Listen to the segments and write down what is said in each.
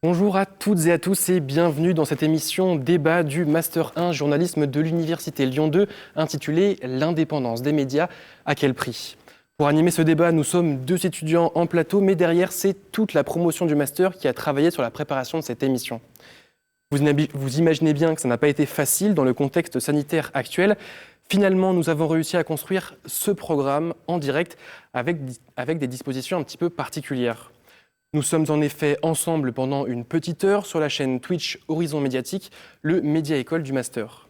Bonjour à toutes et à tous et bienvenue dans cette émission débat du Master 1 journalisme de l'Université Lyon 2 intitulée L'indépendance des médias, à quel prix? Pour animer ce débat, nous sommes deux étudiants en plateau, mais derrière, c'est toute la promotion du Master qui a travaillé sur la préparation de cette émission. Vous imaginez bien que ça n'a pas été facile dans le contexte sanitaire actuel. Finalement, nous avons réussi à construire ce programme en direct avec des dispositions un petit peu particulières. Nous sommes en effet ensemble pendant une petite heure sur la chaîne Twitch Horizon Médiatique, le Média École du Master.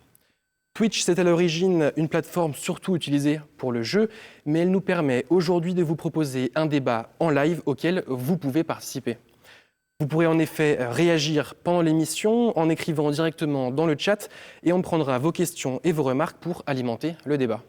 Twitch, c'est à l'origine une plateforme surtout utilisée pour le jeu, mais elle nous permet aujourd'hui de vous proposer un débat en live auquel vous pouvez participer. Vous pourrez en effet réagir pendant l'émission en écrivant directement dans le chat et on prendra vos questions et vos remarques pour alimenter le débat.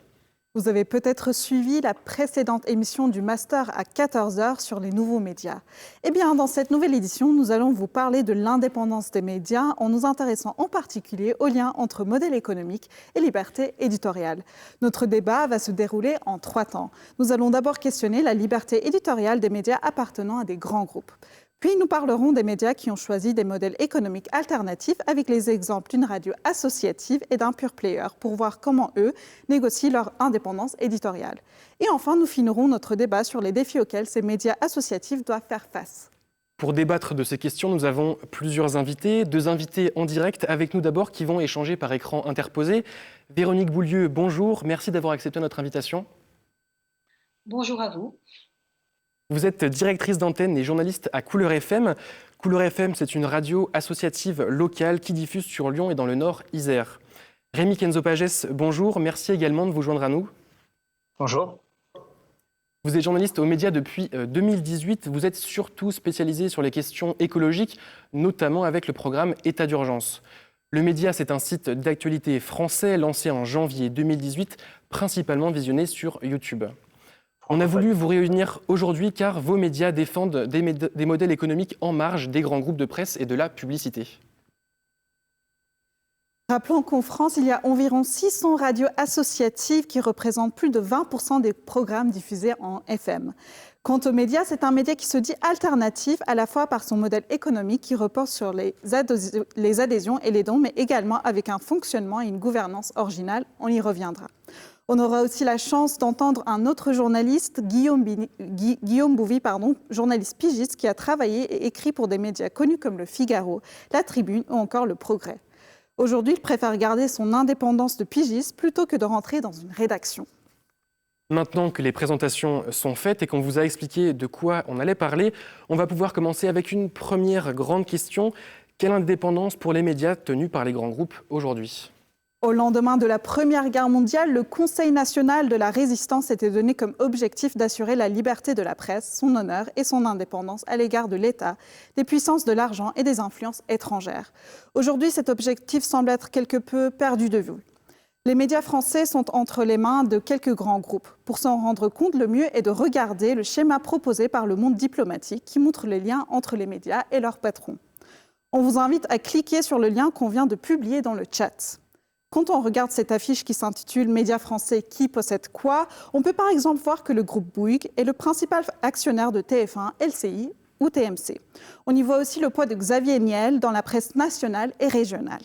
Vous avez peut-être suivi la précédente émission du Master à 14h sur les nouveaux médias. Eh bien, dans cette nouvelle édition, nous allons vous parler de l'indépendance des médias en nous intéressant en particulier au lien entre modèle économique et liberté éditoriale. Notre débat va se dérouler en 3 temps. Nous allons d'abord questionner la liberté éditoriale des médias appartenant à des grands groupes. Puis nous parlerons des médias qui ont choisi des modèles économiques alternatifs avec les exemples d'une radio associative et d'un pure player pour voir comment eux négocient leur indépendance éditoriale. Et enfin, nous finirons notre débat sur les défis auxquels ces médias associatifs doivent faire face. Pour débattre de ces questions, nous avons plusieurs invités, 2 invités en direct avec nous d'abord qui vont échanger par écran interposé. Véronique Boulieu, bonjour, merci d'avoir accepté notre invitation. Bonjour à vous. Vous êtes directrice d'antenne et journaliste à Couleur FM. Couleur FM, c'est une radio associative locale qui diffuse sur Lyon et dans le Nord, Isère. Rémi Kenzo-Pagès, bonjour, merci également de vous joindre à nous. Bonjour. Vous êtes journaliste aux médias depuis 2018. Vous êtes surtout spécialisé sur les questions écologiques, notamment avec le programme État d'urgence. Le média, c'est un site d'actualité français lancé en janvier 2018, principalement visionné sur YouTube. On a voulu vous réunir aujourd'hui car vos médias défendent des modèles économiques en marge des grands groupes de presse et de la publicité. Rappelons qu'en France, il y a environ 600 radios associatives qui représentent plus de 20% des programmes diffusés en FM. Quant aux médias, c'est un média qui se dit alternatif à la fois par son modèle économique qui repose sur les adhésions et les dons, mais également avec un fonctionnement et une gouvernance originale. On y reviendra. On aura aussi la chance d'entendre un autre journaliste, Guillaume Bouvy, journaliste pigiste qui a travaillé et écrit pour des médias connus comme Le Figaro, La Tribune ou encore Le Progrès. Aujourd'hui, il préfère garder son indépendance de pigiste plutôt que de rentrer dans une rédaction. Maintenant que les présentations sont faites et qu'on vous a expliqué de quoi on allait parler, on va pouvoir commencer avec une première grande question. Quelle indépendance pour les médias tenus par les grands groupes aujourd'hui ? Au lendemain de la Première Guerre mondiale, le Conseil national de la résistance s'était donné comme objectif d'assurer la liberté de la presse, son honneur et son indépendance à l'égard de l'État, des puissances de l'argent et des influences étrangères. Aujourd'hui, cet objectif semble être quelque peu perdu de vue. Les médias français sont entre les mains de quelques grands groupes. Pour s'en rendre compte, le mieux est de regarder le schéma proposé par le monde diplomatique qui montre les liens entre les médias et leurs patrons. On vous invite à cliquer sur le lien qu'on vient de publier dans le chat. Quand on regarde cette affiche qui s'intitule « Médias français, qui possède quoi ?», on peut par exemple voir que le groupe Bouygues est le principal actionnaire de TF1, LCI ou TMC. On y voit aussi le poids de Xavier Niel dans la presse nationale et régionale.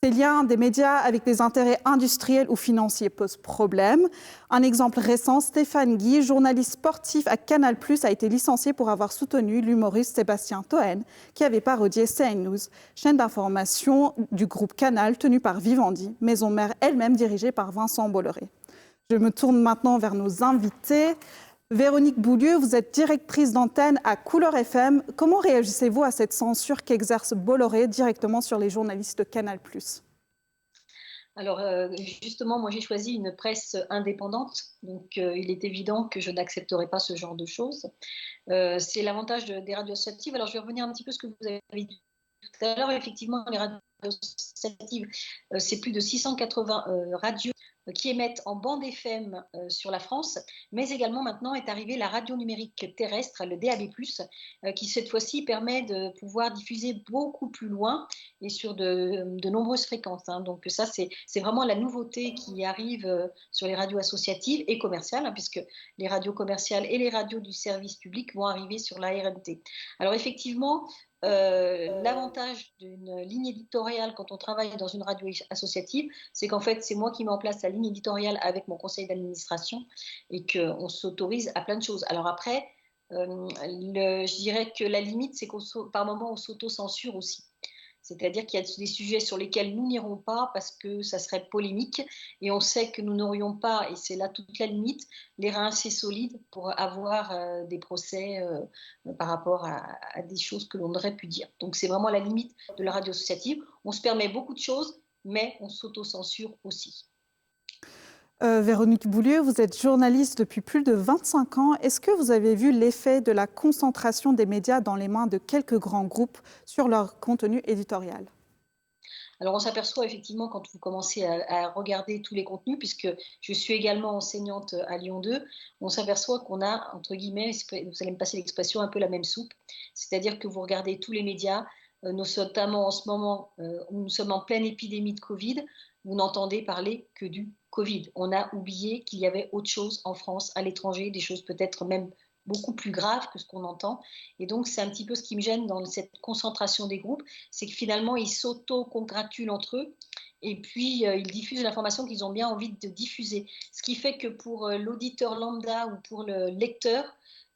Ces liens des médias avec des intérêts industriels ou financiers posent problème. Un exemple récent, Stéphane Guy, journaliste sportif à Canal+, a été licencié pour avoir soutenu l'humoriste Sébastien Toen, qui avait parodié CNews, chaîne d'information du groupe Canal tenue par Vivendi, maison mère elle-même dirigée par Vincent Bolloré. Je me tourne maintenant vers nos invités. Véronique Boulieu, vous êtes directrice d'antenne à Couleur FM. Comment réagissez-vous à cette censure qu'exerce Bolloré directement sur les journalistes de Canal+? Alors justement, moi j'ai choisi une presse indépendante, donc il est évident que je n'accepterai pas ce genre de choses. C'est l'avantage des radios associatives. Alors je vais revenir un petit peu sur ce que vous avez dit tout à l'heure. Effectivement, les radios associatives, c'est plus de 680 radios qui émettent en bande FM sur la France, mais également maintenant est arrivée la radio numérique terrestre, le DAB+, qui cette fois-ci permet de pouvoir diffuser beaucoup plus loin et sur de nombreuses fréquences. Donc ça, c'est vraiment la nouveauté qui arrive sur les radios associatives et commerciales, puisque les radios commerciales et les radios du service public vont arriver sur la RNT. Alors effectivement, L'avantage d'une ligne éditoriale quand on travaille dans une radio associative, c'est qu'en fait, c'est moi qui mets en place la ligne éditoriale avec mon conseil d'administration et qu'on s'autorise à plein de choses. Alors après, je dirais que la limite, c'est par moment, on s'auto-censure aussi. C'est-à-dire qu'il y a des sujets sur lesquels nous n'irons pas parce que ça serait polémique et on sait que nous n'aurions pas, et c'est là toute la limite, les reins assez solides pour avoir des procès par rapport à des choses que l'on aurait pu dire. Donc c'est vraiment la limite de la radio associative. On se permet beaucoup de choses, mais on s'auto-censure aussi. Véronique Boulieu, vous êtes journaliste depuis plus de 25 ans. Est-ce que vous avez vu l'effet de la concentration des médias dans les mains de quelques grands groupes sur leur contenu éditorial ? Alors on s'aperçoit effectivement quand vous commencez à regarder tous les contenus, puisque je suis également enseignante à Lyon 2, on s'aperçoit qu'on a, entre guillemets, vous allez me passer l'expression, un peu la même soupe. C'est-à-dire que vous regardez tous les médias, notamment en ce moment où nous sommes en pleine épidémie de Covid, vous n'entendez parler que du Covid. On a oublié qu'il y avait autre chose en France, à l'étranger, des choses peut-être même beaucoup plus graves que ce qu'on entend. Et donc, c'est un petit peu ce qui me gêne dans cette concentration des groupes, c'est que finalement, ils s'auto-congratulent entre eux et puis ils diffusent l'information qu'ils ont bien envie de diffuser. Ce qui fait que pour l'auditeur lambda ou pour le lecteur,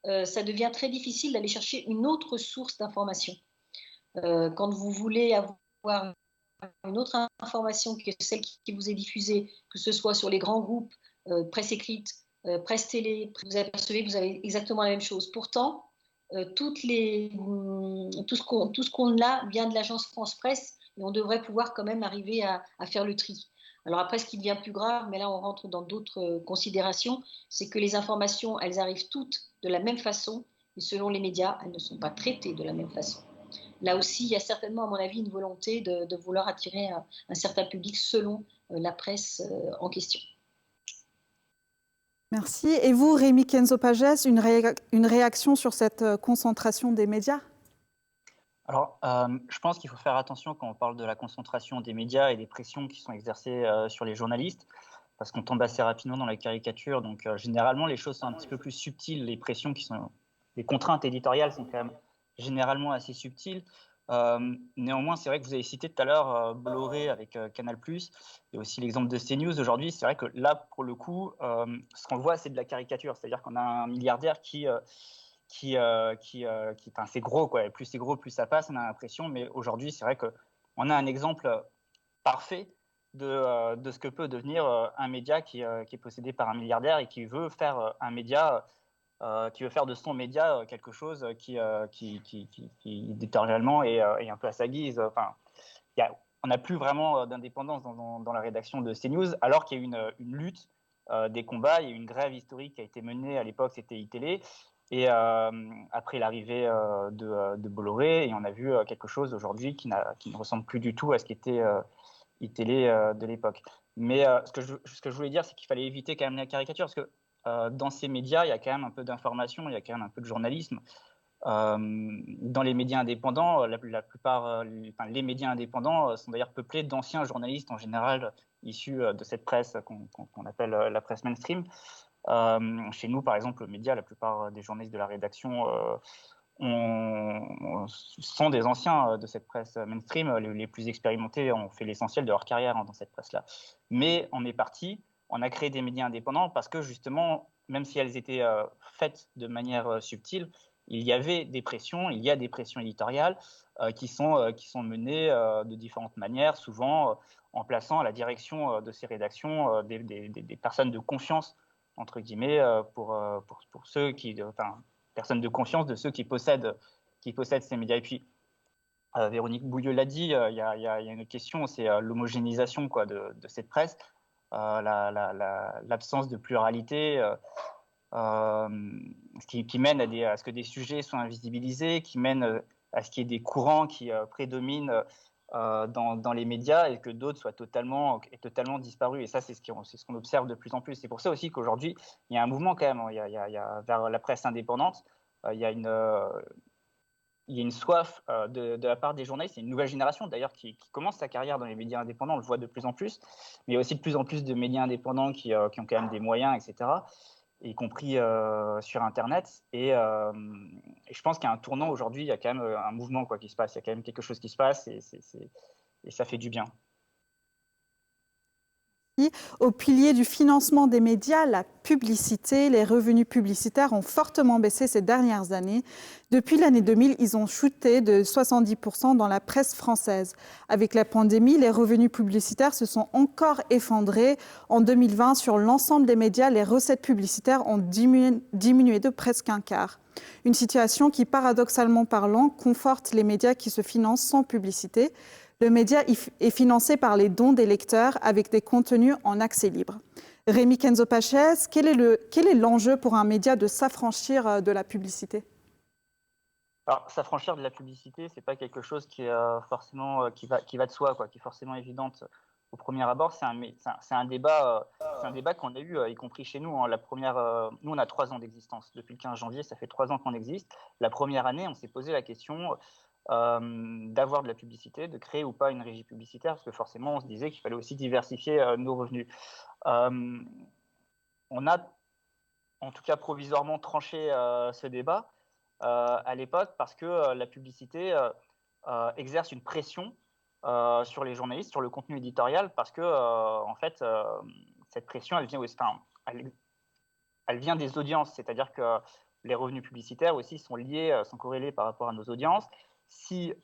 ça devient très difficile d'aller chercher une autre source d'information. Quand vous voulez avoir une autre information que celle qui vous est diffusée, que ce soit sur les grands groupes, presse écrite, presse télé, vous apercevez que vous avez exactement la même chose. Pourtant, tout ce qu'on a vient de l'agence France Presse et on devrait pouvoir quand même arriver à faire le tri. Alors après, ce qui devient plus grave, mais là on rentre dans d'autres considérations, c'est que les informations, elles arrivent toutes de la même façon et selon les médias, elles ne sont pas traitées de la même façon. Là aussi, il y a certainement, à mon avis, une volonté de vouloir attirer un certain public selon la presse en question. Merci. Et vous, Rémi Kenzo-Pagès, une réaction sur cette concentration des médias ? Alors, je pense qu'il faut faire attention quand on parle de la concentration des médias et des pressions qui sont exercées sur les journalistes, parce qu'on tombe assez rapidement dans la caricature. Donc, généralement, les choses sont un petit peu plus subtiles. Les contraintes éditoriales sont quand même généralement assez subtiles. Néanmoins, c'est vrai que vous avez cité tout à l'heure Bolloré avec Canal+, et aussi l'exemple de CNews. Aujourd'hui, c'est vrai que là, pour le coup, ce qu'on voit, c'est de la caricature. C'est-à-dire qu'on a un milliardaire enfin, c'est gros, quoi. Plus c'est gros, plus ça passe, on a l'impression. Mais aujourd'hui, c'est vrai qu'on a un exemple parfait de ce que peut devenir un média qui est possédé par un milliardaire et qui veut faire un média, qui veut faire de son média quelque chose qui éditorialement est un peu à sa guise. Enfin, on n'a plus vraiment d'indépendance dans la rédaction de CNews, alors qu'il y a eu une lutte, des combats. Il y a eu une grève historique qui a été menée à l'époque, c'était iTélé. Et après l'arrivée de Bolloré, et on a vu quelque chose aujourd'hui qui ne ressemble plus du tout à ce qu'était iTélé de l'époque. Mais ce que je voulais dire, c'est qu'il fallait éviter quand même la caricature, parce que dans ces médias, il y a quand même un peu d'information, il y a quand même un peu de journalisme. Dans les médias indépendants, la plupart, les médias indépendants sont d'ailleurs peuplés d'anciens journalistes en général issus de cette presse qu'on appelle la presse mainstream. Chez nous, par exemple, aux médias, la plupart des journalistes de la rédaction sont des anciens de cette presse mainstream. Les plus expérimentés ont fait l'essentiel de leur carrière dans cette presse-là. Mais on est parti, on a créé des médias indépendants parce que justement, même si elles étaient faites de manière subtile, il y avait des pressions, il y a des pressions éditoriales qui sont menées de différentes manières, souvent en plaçant à la direction de ces rédactions des personnes de confiance, entre guillemets, pour ceux personnes de confiance de ceux qui possèdent ces médias. Et puis, Véronique Boulieu l'a dit, il y a une autre question, c'est l'homogénéisation de cette presse, l'absence de pluralité, qui mène à ce que des sujets soient invisibilisés, qui mène à ce qu'il y ait des courants qui prédominent dans les médias et que d'autres soient totalement disparus. Et ça, c'est ce qu'on observe de plus en plus. C'est pour ça aussi qu'aujourd'hui, il y a un mouvement quand même. Il y a vers la presse indépendante. Il y a une soif de la part des journalistes. C'est une nouvelle génération d'ailleurs qui commence sa carrière dans les médias indépendants. On le voit de plus en plus. Mais il y a aussi de plus en plus de médias indépendants qui ont quand même des moyens, etc. y compris sur Internet. Et je pense qu'il y a un tournant aujourd'hui, il y a quand même un mouvement qui se passe, il y a quand même quelque chose qui se passe et ça fait du bien. Au pilier du financement des médias, la publicité, les revenus publicitaires ont fortement baissé ces dernières années. Depuis l'année 2000, ils ont chuté de 70% dans la presse française. Avec la pandémie, les revenus publicitaires se sont encore effondrés. En 2020, sur l'ensemble des médias, les recettes publicitaires ont diminué de presque un quart. Une situation qui, paradoxalement parlant, conforte les médias qui se financent sans publicité. Le média est financé par les dons des lecteurs avec des contenus en accès libre. Rémi Kenzo-Pachez, quel est l'enjeu pour un média de s'affranchir de la publicité ? Alors, s'affranchir de la publicité, c'est pas quelque chose qui est forcément qui va de soi, qui est forcément évidente au premier abord. C'est un débat qu'on a eu, y compris chez nous. Hein. Nous, on a 3 ans d'existence. Depuis le 15 janvier, ça fait 3 ans qu'on existe. La première année, on s'est posé la question d'avoir de la publicité, de créer ou pas une régie publicitaire, parce que forcément, on se disait qu'il fallait aussi diversifier nos revenus. On a, en tout cas provisoirement, tranché ce débat à l'époque parce que la publicité exerce une pression sur les journalistes, sur le contenu éditorial, parce que en fait, cette pression, elle vient des audiences, c'est-à-dire que les revenus publicitaires aussi sont liés, sont corrélés par rapport à nos audiences. Il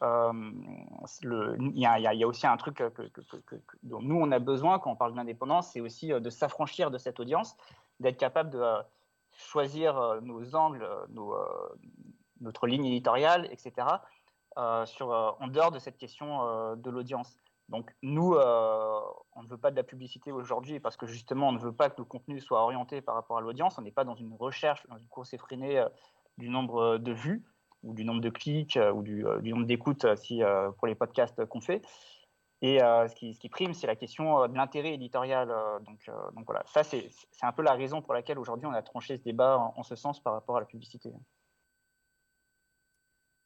y a aussi un truc dont nous on a besoin quand on parle d'indépendance, c'est aussi de s'affranchir de cette audience, d'être capable de choisir nos angles, notre ligne éditoriale, etc., en dehors de cette question de l'audience. Donc nous, on ne veut pas de la publicité aujourd'hui parce que justement, on ne veut pas que le contenu soit orienté par rapport à l'audience. On n'est pas dans une recherche, dans une course effrénée du nombre de vues ou du nombre de clics ou du nombre d'écoutes pour les podcasts qu'on fait. Et ce qui prime, c'est la question de l'intérêt éditorial. Donc voilà, ça c'est un peu la raison pour laquelle aujourd'hui on a tranché ce débat en ce sens par rapport à la publicité.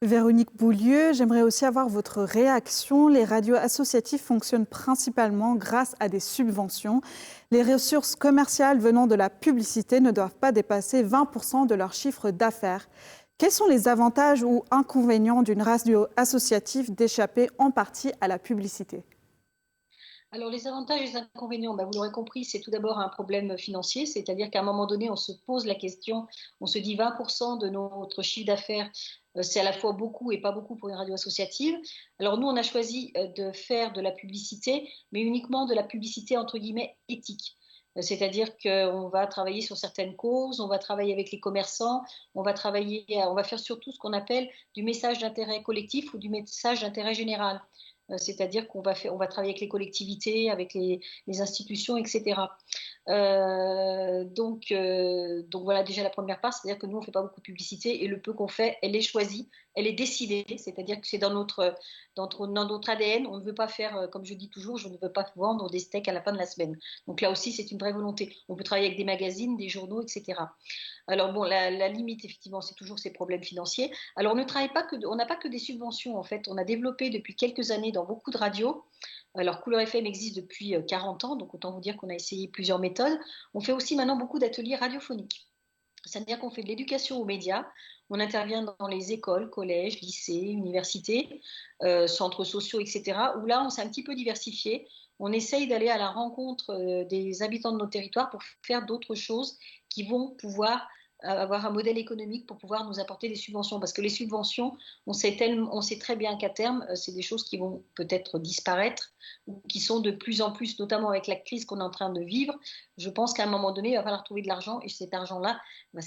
Véronique Boulieu, j'aimerais aussi avoir votre réaction. Les radios associatives fonctionnent principalement grâce à des subventions. Les ressources commerciales venant de la publicité ne doivent pas dépasser 20% de leur chiffre d'affaires. Quels sont les avantages ou inconvénients d'une radio associative d'échapper en partie à la publicité ? Alors, les avantages et les inconvénients, vous l'aurez compris, c'est tout d'abord un problème financier, c'est-à-dire qu'à un moment donné, on se pose la question, on se dit 20% de notre chiffre d'affaires, c'est à la fois beaucoup et pas beaucoup pour une radio associative. Alors nous, on a choisi de faire de la publicité, mais uniquement de la publicité entre guillemets éthique. C'est-à-dire qu'on va travailler sur certaines causes, on va travailler avec les commerçants, on va faire surtout ce qu'on appelle du message d'intérêt collectif ou du message d'intérêt général. C'est-à-dire qu'on va travailler avec les collectivités, avec les institutions, etc. Donc voilà déjà la première part, c'est-à-dire que nous on ne fait pas beaucoup de publicité et le peu qu'on fait, elle est choisie, elle est décidée, c'est-à-dire que c'est dans notre ADN, on ne veut pas faire, comme je dis toujours, je ne veux pas vendre des steaks à la fin de la semaine. Donc là aussi c'est une vraie volonté. On peut travailler avec des magazines, des journaux, etc. Alors bon, la limite effectivement c'est toujours ces problèmes financiers. Alors on n'a pas que des subventions en fait, on a développé depuis quelques années dans beaucoup de radios. Alors, Couleur FM existe depuis 40 ans, donc autant vous dire qu'on a essayé plusieurs méthodes. On fait aussi maintenant beaucoup d'ateliers radiophoniques. C'est-à-dire qu'on fait de l'éducation aux médias. On intervient dans les écoles, collèges, lycées, universités, centres sociaux, etc. Où là, on s'est un petit peu diversifié. On essaye d'aller à la rencontre des habitants de nos territoires pour faire d'autres choses qui vont pouvoir avoir un modèle économique pour pouvoir nous apporter des subventions. Parce que les subventions, on sait très bien qu'à terme, c'est des choses qui vont peut-être disparaître ou qui sont de plus en plus, notamment avec la crise qu'on est en train de vivre. Je pense qu'à un moment donné, il va falloir trouver de l'argent et cet argent-là va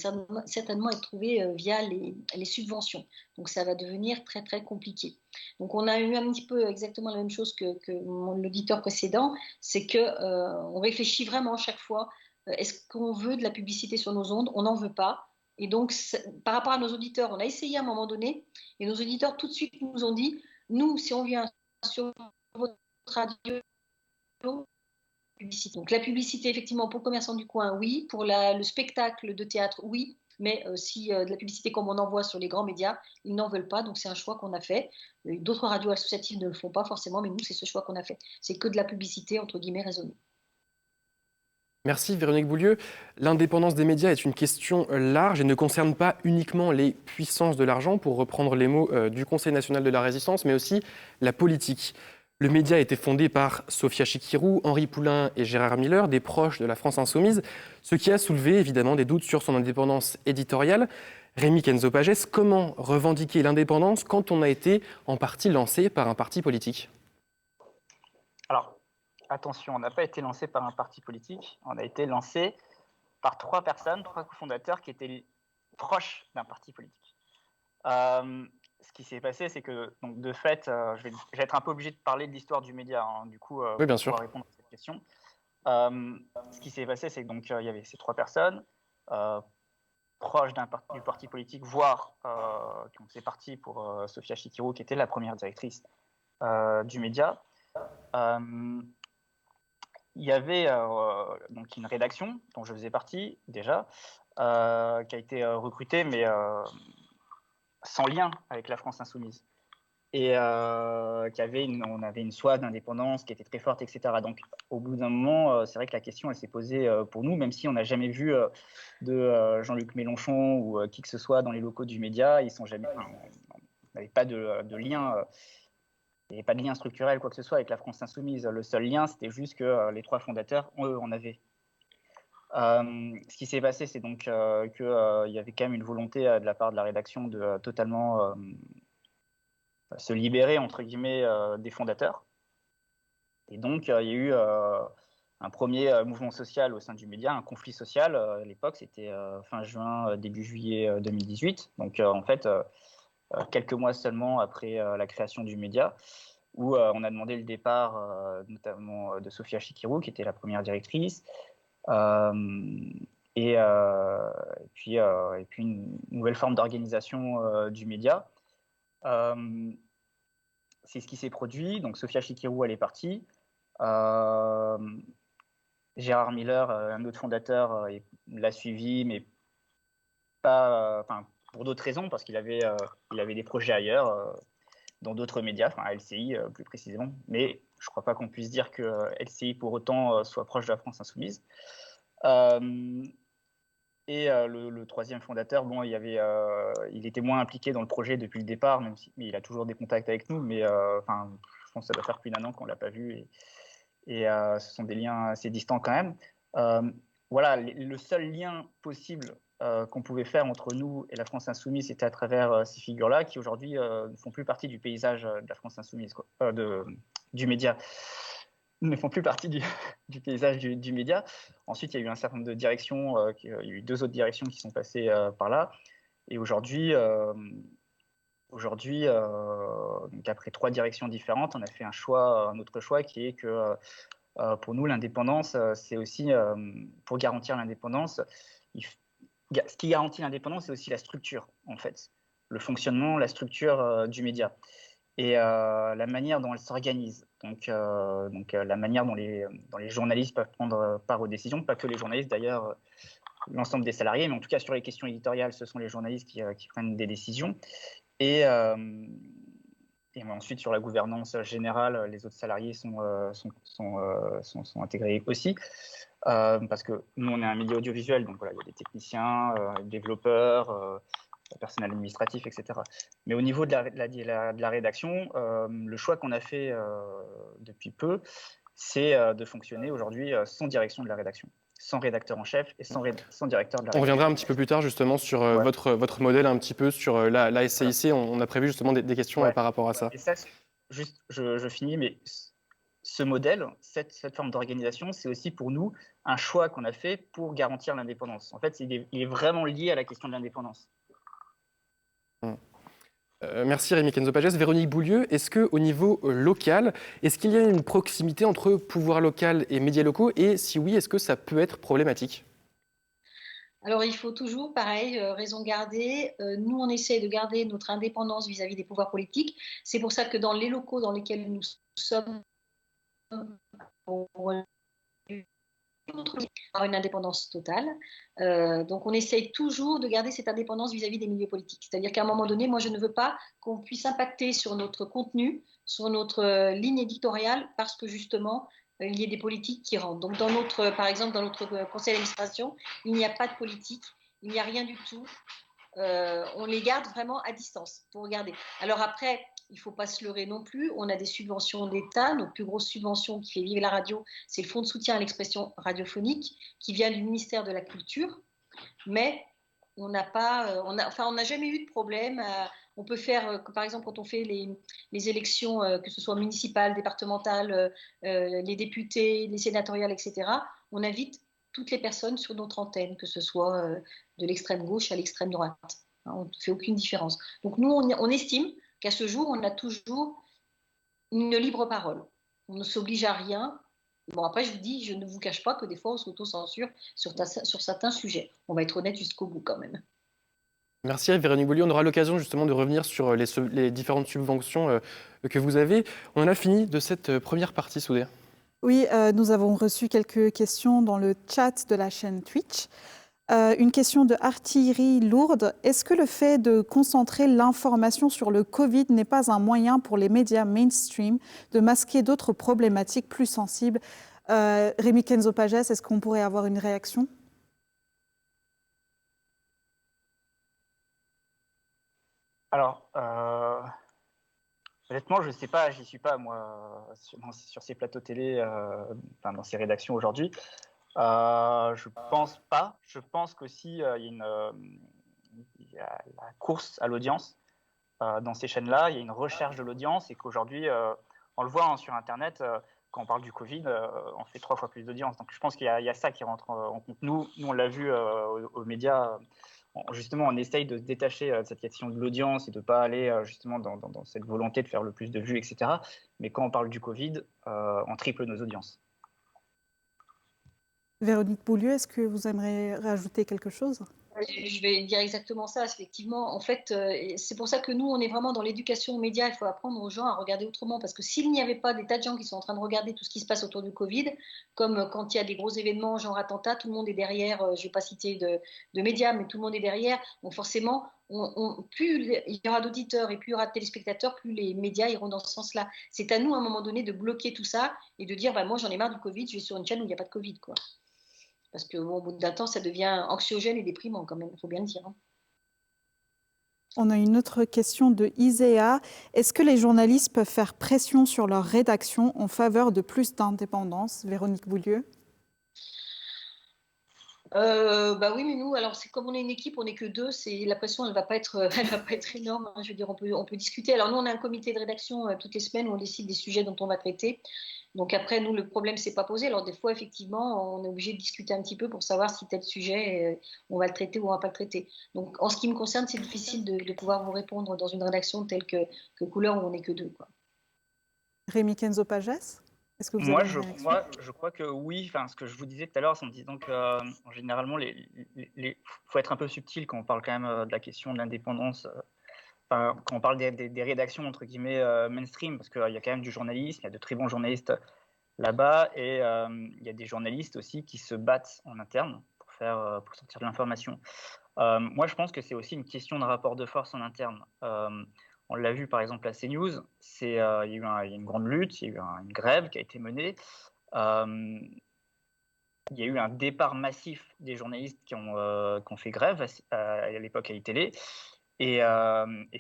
certainement être trouvé via les subventions. Donc ça va devenir très très compliqué. Donc on a eu un petit peu exactement la même chose que l'auditeur précédent, c'est qu'on réfléchit vraiment chaque fois. Est-ce qu'on veut de la publicité sur nos ondes ? On n'en veut pas. Et donc, par rapport à nos auditeurs, on a essayé à un moment donné, et nos auditeurs tout de suite nous ont dit, nous, si on vient sur votre radio, publicité. Donc la publicité, effectivement, pour le commerçant du coin, oui. Pour le spectacle de théâtre, oui. Mais si de la publicité comme on envoie sur les grands médias, ils n'en veulent pas. Donc c'est un choix qu'on a fait. D'autres radios associatives ne le font pas forcément, mais nous, c'est ce choix qu'on a fait. C'est que de la publicité, entre guillemets, raisonnée. Merci Véronique Boulieu. L'indépendance des médias est une question large et ne concerne pas uniquement les puissances de l'argent, pour reprendre les mots du Conseil national de la résistance, mais aussi la politique. Le média a été fondé par Sophia Chikirou, Henri Poulain et Gérard Miller, des proches de la France insoumise, ce qui a soulevé évidemment des doutes sur son indépendance éditoriale. Rémi Kenzo-Pagès, comment revendiquer l'indépendance quand on a été en partie lancé par un parti politique ? Alors, attention, on n'a pas été lancé par un parti politique, on a été lancé par trois personnes, trois cofondateurs qui étaient proches d'un parti politique. Ce qui s'est passé, c'est que, donc, de fait, je vais être un peu obligé de parler de l'histoire du média, hein, du coup, Oui, bien pour sûr. pouvoir répondre à cette question. Ce qui s'est passé, c'est que donc il y avait ces trois personnes proches du parti politique, voire qui ont fait partie pour Sophia Chikirou, qui était la première directrice du média. Il y avait donc une rédaction dont je faisais partie déjà, qui a été recrutée, mais sans lien avec la France insoumise. Et on avait une soif d'indépendance qui était très forte, etc. Donc, au bout d'un moment, c'est vrai que la question, elle s'est posée pour nous, même si on n'a jamais vu de Jean-Luc Mélenchon ou qui que ce soit dans les locaux du média. On n'avait pas de lien. Il n'y avait pas de lien structurel, quoi que ce soit, avec la France insoumise. Le seul lien, c'était juste que les trois fondateurs, eux, en avaient. Ce qui s'est passé, c'est donc qu'il y avait quand même une volonté de la part de la rédaction de totalement se libérer, entre guillemets, des fondateurs. Et donc, il y a eu un premier mouvement social au sein du média, un conflit social. À l'époque, c'était fin juin, début juillet 2018. Donc, en fait, quelques mois seulement après la création du média, où on a demandé le départ notamment de Sophia Chikirou, qui était la première directrice, et puis une nouvelle forme d'organisation du média. C'est ce qui s'est produit. Donc Sophia Chikirou, elle est partie. Gérard Miller, un autre fondateur, l'a suivi, mais pas, pour d'autres raisons, parce qu'il avait des projets ailleurs, dans d'autres médias, LCI plus précisément. Mais je ne crois pas qu'on puisse dire que LCI pour autant soit proche de la France insoumise. Et le troisième fondateur, bon, il était moins impliqué dans le projet depuis le départ, mais il a toujours des contacts avec nous. Mais je pense que ça doit faire plus d'1 an qu'on ne l'a pas vu. Et ce sont des liens assez distants quand même. Voilà, le seul lien possible qu'on pouvait faire entre nous et la France insoumise, c'était à travers ces figures-là qui aujourd'hui ne font plus partie du paysage de la France insoumise, du média, ne font plus partie du paysage du média. Ensuite, il y a eu un certain nombre de directions, il y a eu 2 autres directions qui sont passées par là. Et aujourd'hui, donc après 3 directions différentes, on a fait un autre choix qui est que pour nous, l'indépendance, c'est aussi, pour garantir l'indépendance, ce qui garantit l'indépendance, c'est aussi la structure, en fait. Le fonctionnement, la structure du média. Et la manière dont elle s'organise. Donc la manière dont les journalistes peuvent prendre part aux décisions, pas que les journalistes d'ailleurs, l'ensemble des salariés, mais en tout cas sur les questions éditoriales, ce sont les journalistes qui prennent des décisions. Et ensuite sur la gouvernance générale, les autres salariés sont intégrés aussi. Parce que nous, on est un milieu audiovisuel, donc voilà, il y a des techniciens, développeurs, personnel administratif, etc. Mais au niveau de la rédaction, le choix qu'on a fait depuis peu, c'est de fonctionner aujourd'hui sans direction de la rédaction, sans rédacteur en chef et sans directeur de la rédaction. On reviendra un petit peu plus tard justement sur votre modèle, un petit peu sur la SCIC. On a prévu justement des questions par rapport à ça. Et ça, juste, je finis, mais ce modèle, cette forme d'organisation, c'est aussi pour nous un choix qu'on a fait pour garantir l'indépendance. En fait, il est vraiment lié à la question de l'indépendance. Merci Rémi Kenzo-Pagès. Véronique Boulieu, est-ce qu'au niveau local, est-ce qu'il y a une proximité entre pouvoir local et médias locaux? Et si oui, est-ce que ça peut être problématique? Alors, il faut toujours, pareil, raison garder. Nous, on essaie de garder notre indépendance vis-à-vis des pouvoirs politiques. C'est pour ça que dans les locaux dans lesquels nous sommes, avoir une indépendance totale. Donc, on essaye toujours de garder cette indépendance vis-à-vis des milieux politiques. C'est-à-dire qu'à un moment donné, moi, je ne veux pas qu'on puisse impacter sur notre contenu, sur notre ligne éditoriale, parce que justement, il y ait des politiques qui rentrent. Donc, par exemple, dans notre conseil d'administration, il n'y a pas de politique, il n'y a rien du tout. On les garde vraiment à distance pour regarder. Alors après, il ne faut pas se leurrer non plus. On a des subventions d'État. Notre plus grosse subvention qui fait vivre la radio, c'est le Fonds de soutien à l'expression radiophonique qui vient du ministère de la Culture. Mais on n'a pas, on n'a jamais eu de problème. On peut faire, par exemple, quand on fait les élections, que ce soit municipales, départementales, les députés, les sénatoriales, etc., on invite toutes les personnes sur notre antenne, que ce soit de l'extrême gauche à l'extrême droite. Hein, on ne fait aucune différence. Donc nous, on estime qu'à ce jour, on a toujours une libre parole. On ne s'oblige à rien. Bon, après, je ne vous cache pas que des fois, on s'auto-censure sur certains sujets. On va être honnête jusqu'au bout quand même. Merci à Véronique Beaulieu. On aura l'occasion justement de revenir sur les différentes subventions que vous avez. On en a fini de cette première partie, Soudé. Oui, nous avons reçu quelques questions dans le chat de la chaîne Twitch. Une question de Artillerie Lourde. Est-ce que le fait de concentrer l'information sur le Covid n'est pas un moyen pour les médias mainstream de masquer d'autres problématiques plus sensibles? Rémi Kenzo-Pagès, est-ce qu'on pourrait avoir une réaction? Alors, honnêtement, je ne sais pas, j'y suis pas, moi, sur ces plateaux télé, dans ces rédactions aujourd'hui. Je pense pas. Je pense qu'aussi, il y a la course à l'audience dans ces chaînes-là. Il y a une recherche de l'audience et qu'aujourd'hui, on le voit hein, sur Internet, quand on parle du Covid, on fait 3 fois plus d'audience. Donc, je pense qu'il y a ça qui rentre en compte. Nous on l'a vu aux médias. Justement, on essaye de se détacher de cette question de l'audience et de ne pas aller justement dans cette volonté de faire le plus de vues, etc. Mais quand on parle du Covid, on triple nos audiences. Véronique Beaulieu, est-ce que vous aimeriez rajouter quelque chose? Je vais dire exactement ça, effectivement. En fait, c'est pour ça que nous, on est vraiment dans l'éducation aux médias. Il faut apprendre aux gens à regarder autrement. Parce que s'il n'y avait pas des tas de gens qui sont en train de regarder tout ce qui se passe autour du Covid, comme quand il y a des gros événements, genre attentat, tout le monde est derrière. Je ne vais pas citer de médias, mais tout le monde est derrière. Donc forcément, plus il y aura d'auditeurs et plus il y aura de téléspectateurs, plus les médias iront dans ce sens-là. C'est à nous, à un moment donné, de bloquer tout ça et de dire, bah, moi, j'en ai marre du Covid, je vais sur une chaîne où il n'y a pas de Covid, quoi. Parce qu'au bout d'un temps, ça devient anxiogène et déprimant quand même, il faut bien le dire. Hein. On a une autre question de Isea. Est-ce que les journalistes peuvent faire pression sur leur rédaction en faveur de plus d'indépendance? Véronique Beaulieu. Bah oui, mais nous, alors c'est comme on est une équipe, on n'est que deux, la pression, elle va pas être, elle va pas être énorme. Hein. Je veux dire, on peut discuter. Alors nous, on a un comité de rédaction toutes les semaines où on décide des sujets dont on va traiter. Donc après, nous, le problème s'est pas posé. Alors des fois, effectivement, on est obligé de discuter un petit peu pour savoir si tel sujet, on va le traiter ou on va pas le traiter. Donc en ce qui me concerne, c'est difficile de pouvoir vous répondre dans une rédaction telle que Couleur où on n'est que deux, quoi. Rémi Kenzo-Pagès, est-ce que vous avez une réaction? Je crois que oui. Enfin, ce que je vous disais tout à l'heure, c'est en disant que généralement, faut être un peu subtil quand on parle quand même de la question de l'indépendance. Quand on parle des rédactions entre guillemets mainstream, parce qu'il y a quand même du journalisme, il y a de très bons journalistes là-bas, et il y a des journalistes aussi qui se battent en interne pour sortir de l'information. Moi, je pense que c'est aussi une question de rapport de force en interne. On l'a vu par exemple à CNews, il y a eu une grande lutte, il y a eu une grève qui a été menée. Il y a eu un départ massif des journalistes qui ont fait grève à l'époque à iTélé. Et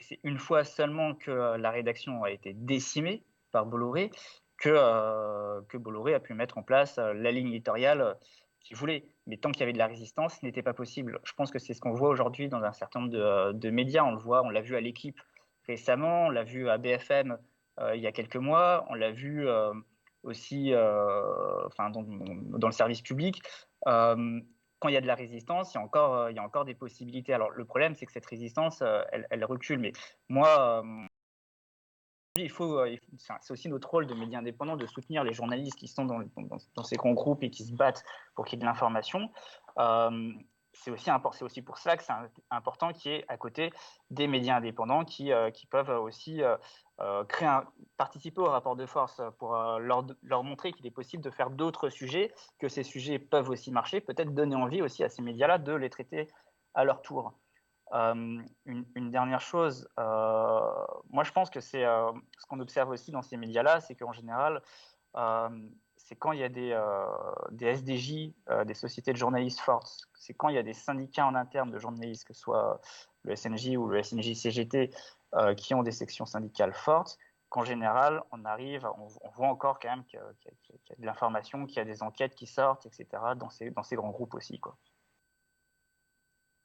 c'est une fois seulement que la rédaction a été décimée par Bolloré que Bolloré a pu mettre en place la ligne éditoriale qu'il voulait. Mais tant qu'il y avait de la résistance, ce n'était pas possible. Je pense que c'est ce qu'on voit aujourd'hui dans un certain nombre de médias. On l'a vu à l'Équipe récemment, on l'a vu à BFM il y a quelques mois, on l'a vu aussi dans le service public. Quand il y a de la résistance, il y a encore des possibilités. Alors le problème, c'est que cette résistance, elle recule. Mais moi, c'est aussi notre rôle de médias indépendants de soutenir les journalistes qui sont dans ces grands groupes et qui se battent pour qu'il y ait de l'information. C'est aussi pour ça que c'est important qu'il y ait à côté des médias indépendants qui peuvent aussi participer au rapport de force pour leur montrer qu'il est possible de faire d'autres sujets, que ces sujets peuvent aussi marcher, peut-être donner envie aussi à ces médias-là de les traiter à leur tour. Une dernière chose, moi je pense que c'est ce qu'on observe aussi dans ces médias-là, c'est qu'en général, c'est quand il y a des SDJ, des sociétés de journalistes fortes, c'est quand il y a des syndicats en interne de journalistes, que ce soit le SNJ ou le SNJ-CGT, qui ont des sections syndicales fortes, qu'en général, on voit encore quand même qu'il y a de l'information, qu'il y a des enquêtes qui sortent, etc., dans ces grands groupes aussi, quoi.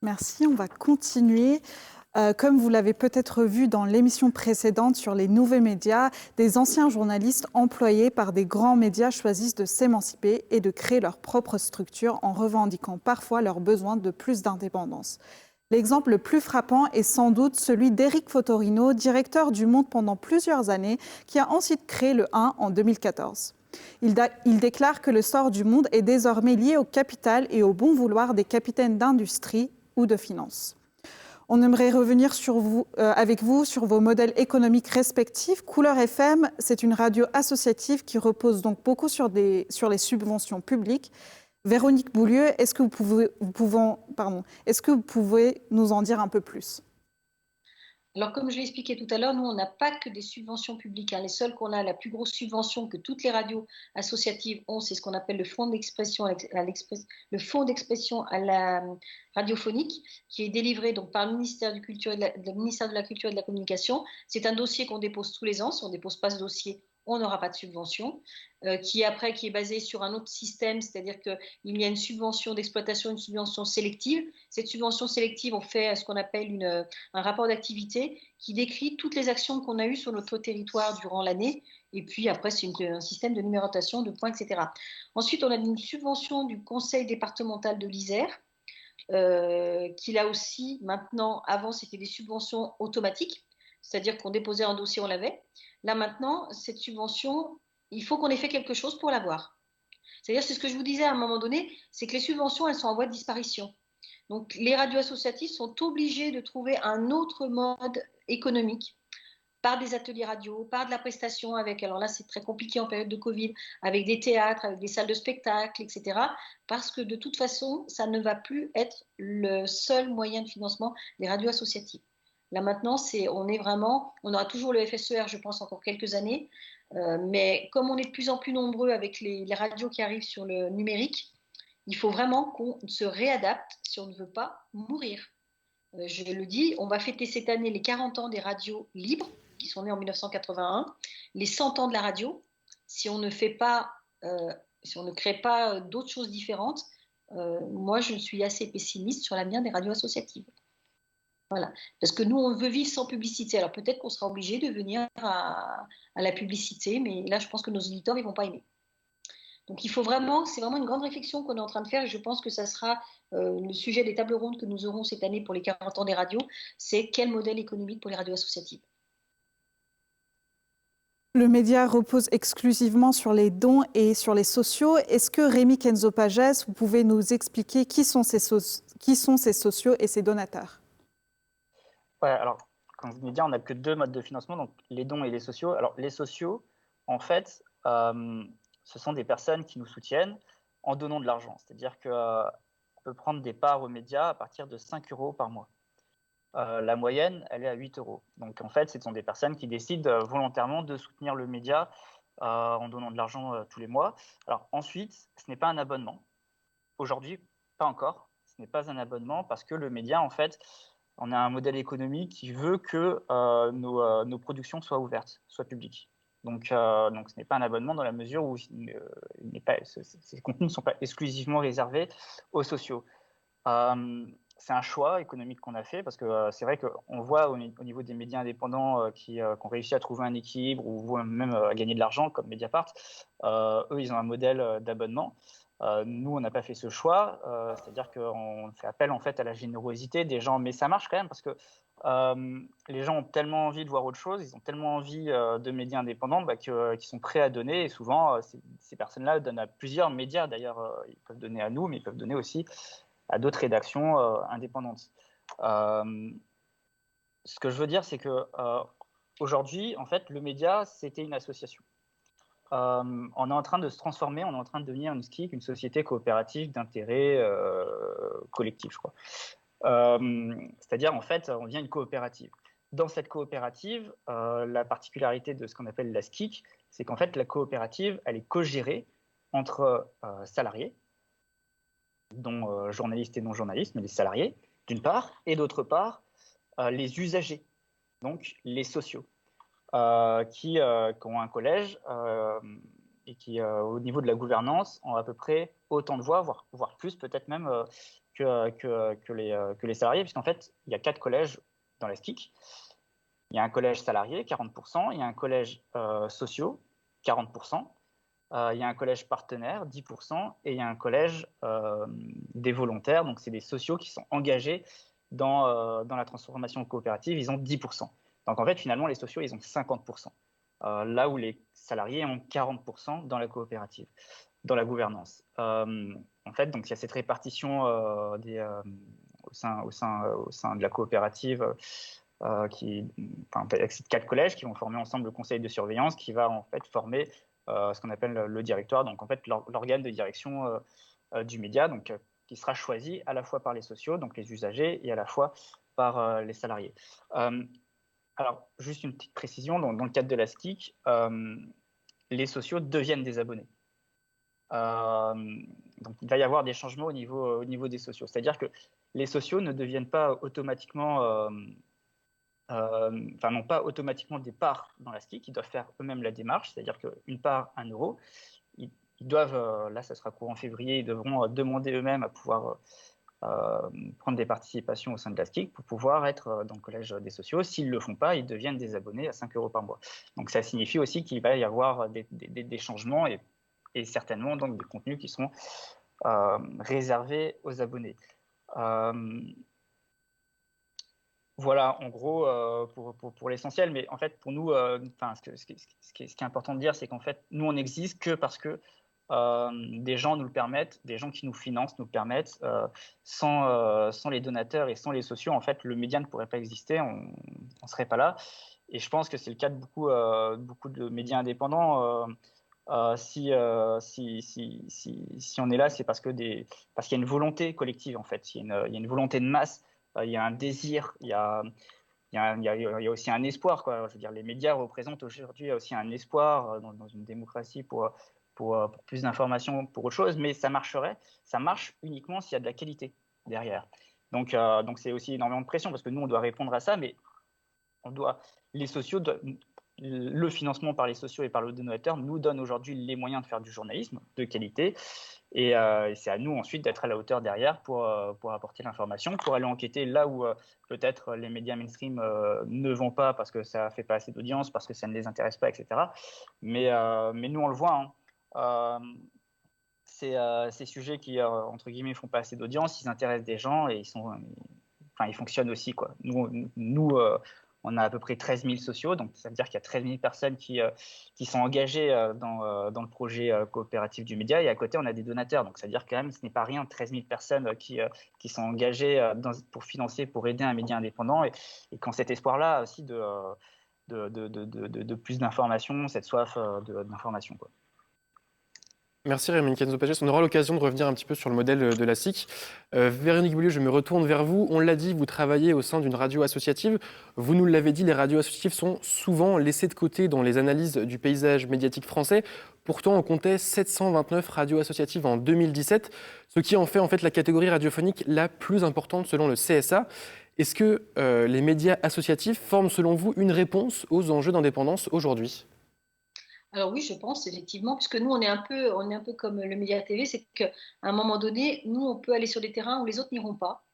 Merci, on va continuer. Comme vous l'avez peut-être vu dans l'émission précédente sur les nouveaux médias, des anciens journalistes employés par des grands médias choisissent de s'émanciper et de créer leur propre structure en revendiquant parfois leur besoin de plus d'indépendance. L'exemple le plus frappant est sans doute celui d'Éric Fotorino, directeur du Monde pendant plusieurs années, qui a ensuite créé le 1 en 2014. Il déclare que le sort du Monde est désormais lié au capital et au bon vouloir des capitaines d'industrie ou de finance. On aimerait revenir avec vous sur vos modèles économiques respectifs. Couleur FM, c'est une radio associative qui repose donc beaucoup sur les subventions publiques. Véronique Boulieu, est-ce que vous pouvez nous en dire un peu plus ? Alors, comme je l'ai expliqué tout à l'heure, nous, on n'a pas que des subventions publiques. Les seules qu'on a, la plus grosse subvention que toutes les radios associatives ont, c'est ce qu'on appelle le fonds d'expression à la radiophonique, qui est délivré donc, par le ministère, ministère de la Culture et de la Communication. C'est un dossier qu'on dépose tous les ans. Si on ne dépose pas ce dossier, on n'aura pas de subvention, qui est basé sur un autre système, c'est-à-dire qu'il y a une subvention d'exploitation, une subvention sélective. Cette subvention sélective, on fait ce qu'on appelle un rapport d'activité qui décrit toutes les actions qu'on a eues sur notre territoire durant l'année. Et puis après, c'est un système de numérotation de points, etc. Ensuite, on a une subvention du conseil départemental de l'Isère, qui là aussi, maintenant, avant, c'était des subventions automatiques, c'est-à-dire qu'on déposait un dossier, on l'avait. Là, maintenant, cette subvention, il faut qu'on ait fait quelque chose pour l'avoir. C'est-à-dire, c'est ce que je vous disais à un moment donné, c'est que les subventions, elles sont en voie de disparition. Donc, les radios associatives sont obligées de trouver un autre mode économique, par des ateliers radio, par de la prestation avec, alors là, c'est très compliqué en période de Covid, avec des théâtres, avec des salles de spectacle, etc. Parce que de toute façon, ça ne va plus être le seul moyen de financement des radios associatives. Là maintenant, on aura toujours le FSER, je pense, encore quelques années, mais comme on est de plus en plus nombreux avec les radios qui arrivent sur le numérique, il faut vraiment qu'on se réadapte si on ne veut pas mourir. Je le dis, on va fêter cette année les 40 ans des radios libres, qui sont nées en 1981, les 100 ans de la radio. Si on ne crée pas d'autres choses différentes, moi je suis assez pessimiste sur l'avenir des radios associatives. Voilà. Parce que nous, on veut vivre sans publicité. Alors peut-être qu'on sera obligé de venir à la publicité, mais là, je pense que nos auditeurs, ils ne vont pas aimer. Donc c'est vraiment une grande réflexion qu'on est en train de faire, et je pense que ça sera le sujet des tables rondes que nous aurons cette année pour les 40 ans des radios, c'est quel modèle économique pour les radios associatives. Le média repose exclusivement sur les dons et sur les sociaux. Est-ce que Rémi Kenzo-Pagès, vous pouvez nous expliquer qui sont ces sociaux et ces donateurs ? Ouais, alors, comme je vous l'ai dit, on n'a que deux modes de financement, donc les dons et les sociaux. Alors, les sociaux, en fait, ce sont des personnes qui nous soutiennent en donnant de l'argent. C'est-à-dire qu'on peut prendre des parts aux médias à partir de 5 € par mois. La moyenne, elle est à 8 €. Donc, en fait, ce sont des personnes qui décident volontairement de soutenir le média en donnant de l'argent tous les mois. Alors, ensuite, ce n'est pas un abonnement. Aujourd'hui, pas encore. Ce n'est pas un abonnement parce que le média, en fait, on a un modèle économique qui veut que nos productions soient ouvertes, soient publiques. Donc ce n'est pas un abonnement dans la mesure où ces contenus ne sont pas exclusivement réservés aux sociaux. C'est un choix économique qu'on a fait parce que c'est vrai qu'on voit au niveau des médias indépendants qui ont réussi à trouver un équilibre ou même à gagner de l'argent comme Mediapart. Eux, ils ont un modèle d'abonnement. Nous, on n'a pas fait ce choix, c'est-à-dire qu'on fait appel en fait à la générosité des gens, mais ça marche quand même parce que les gens ont tellement envie de voir autre chose, ils ont tellement envie de médias indépendants qu'ils sont prêts à donner. Et souvent, ces personnes-là donnent à plusieurs médias. D'ailleurs, ils peuvent donner à nous, mais ils peuvent donner aussi à d'autres rédactions indépendantes. Ce que je veux dire, c'est que aujourd'hui, en fait, le média, c'était une association. On est en train de se transformer, on est en train de devenir une SCIC, une société coopérative d'intérêt collectif, je crois. C'est-à-dire, en fait, on devient une coopérative. Dans cette coopérative, la particularité de ce qu'on appelle la SCIC, c'est qu'en fait, la coopérative, elle est co-gérée entre salariés, dont journalistes et non-journalistes, mais les salariés, d'une part, et d'autre part, les usagers, donc les sociaux, qui ont un collège et qui, au niveau de la gouvernance, ont à peu près autant de voix, voire plus peut-être même que les salariés, puisqu'en fait, il y a 4 collèges dans la SCIC. Il y a un collège salarié, 40%, il y a un collège sociaux, 40%, il y a un collège partenaire, 10%, et il y a un collège des volontaires, donc c'est des sociaux qui sont engagés dans la transformation coopérative, ils ont 10%. Donc en fait, finalement, les sociaux, ils ont 50%, là où les salariés ont 40% dans la coopérative, dans la gouvernance. En fait, donc il y a cette répartition au sein de la coopérative avec ces 4 collèges qui vont former ensemble le conseil de surveillance qui va en fait former ce qu'on appelle le directoire, donc en fait l'organe de direction du média, donc qui sera choisi à la fois par les sociaux, donc les usagers, et à la fois par les salariés. Alors, juste une petite précision, dans le cadre de la SCIC, les sociaux deviennent des abonnés. Donc, il va y avoir des changements au niveau des sociaux. C'est-à-dire que les sociaux ne deviennent pas automatiquement, n'ont pas automatiquement des parts dans la SCIC, ils doivent faire eux-mêmes la démarche, c'est-à-dire qu'une part, 1 euro, ils doivent, là ça sera courant février, ils devront demander eux-mêmes à pouvoir prendre des participations au sein de la SCIC pour pouvoir être dans le collège des sociaux. S'ils ne le font pas, ils deviennent des abonnés à 5 € par mois. Donc ça signifie aussi qu'il va y avoir des changements et certainement donc des contenus qui seront réservés aux abonnés. Voilà, en gros, pour l'essentiel. Mais en fait, pour nous, ce qui est important de dire, c'est qu'en fait, nous, on n'existe que parce que des gens nous le permettent, des gens qui nous financent nous le permettent. Sans les donateurs et sans les sociaux, en fait, le média ne pourrait pas exister, on ne serait pas là. Et je pense que c'est le cas de beaucoup de médias indépendants. Si on est là, c'est parce qu'il y a une volonté collective, en fait. Il y a une volonté de masse, il y a un désir, il y a aussi un espoir, quoi. Je veux dire, les médias représentent aujourd'hui aussi un espoir dans une démocratie pour plus d'informations, pour autre chose, mais ça marche uniquement s'il y a de la qualité derrière. Donc c'est aussi énormément de pression, parce que nous, on doit répondre à ça, mais le financement par les sociaux et par le donateur nous donne aujourd'hui les moyens de faire du journalisme de qualité, et c'est à nous ensuite d'être à la hauteur derrière pour apporter l'information, pour aller enquêter là où peut-être les médias mainstream ne vont pas parce que ça ne fait pas assez d'audience, parce que ça ne les intéresse pas, etc. Mais nous, on le voit, ces sujets qui, entre guillemets, font pas assez d'audience, ils intéressent des gens et ils fonctionnent aussi, quoi. Nous on a à peu près 13 000 sociaux, donc ça veut dire qu'il y a 13 000 personnes qui sont engagées dans le projet coopératif du média, et à côté, on a des donateurs. Donc ça veut dire quand même, ce n'est pas rien, 13 000 personnes qui sont engagées pour financer, pour aider un média indépendant, et qui ont cet espoir-là aussi de plus d'informations, cette soif d'information, quoi. Merci Rémi Kenzo-Pagès. On aura l'occasion de revenir un petit peu sur le modèle de la SCIC. Véronique Boulieu, je me retourne vers vous. On l'a dit, vous travaillez au sein d'une radio associative. Vous nous l'avez dit, les radios associatives sont souvent laissées de côté dans les analyses du paysage médiatique français. Pourtant, on comptait 729 radios associatives en 2017, ce qui en fait la catégorie radiophonique la plus importante selon le CSA. Est-ce que les médias associatifs forment, selon vous, une réponse aux enjeux d'indépendance aujourd'hui ? Alors oui, je pense effectivement, puisque nous, on est un peu comme le Média TV, c'est qu'à un moment donné, nous, on peut aller sur des terrains où les autres n'iront pas,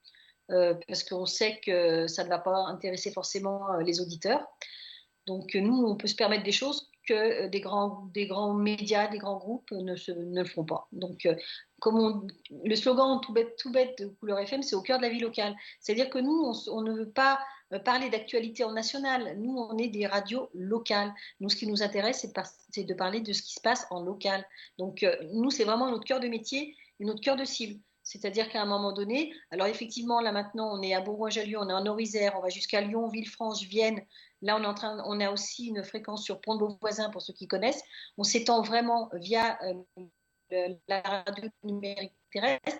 parce qu'on sait que ça ne va pas intéresser forcément les auditeurs. Donc nous, on peut se permettre des choses que des grands médias, des grands groupes ne le feront pas. Donc, le slogan tout bête de Couleur FM, c'est au cœur de la vie locale. C'est-à-dire que nous, on ne veut pas parler d'actualité en national. Nous, on est des radios locales. Nous, ce qui nous intéresse, c'est de parler de ce qui se passe en local. Donc, nous, c'est vraiment notre cœur de métier et notre cœur de cible. C'est-à-dire qu'à un moment donné, alors effectivement, là maintenant, on est à Bourgoin-Jallieu, on est en Orisère, on va jusqu'à Lyon, Villefranche, Vienne. Là, on a aussi une fréquence sur Pont-de-Beauvoisin, pour ceux qui connaissent. On s'étend vraiment via la radio numérique terrestre.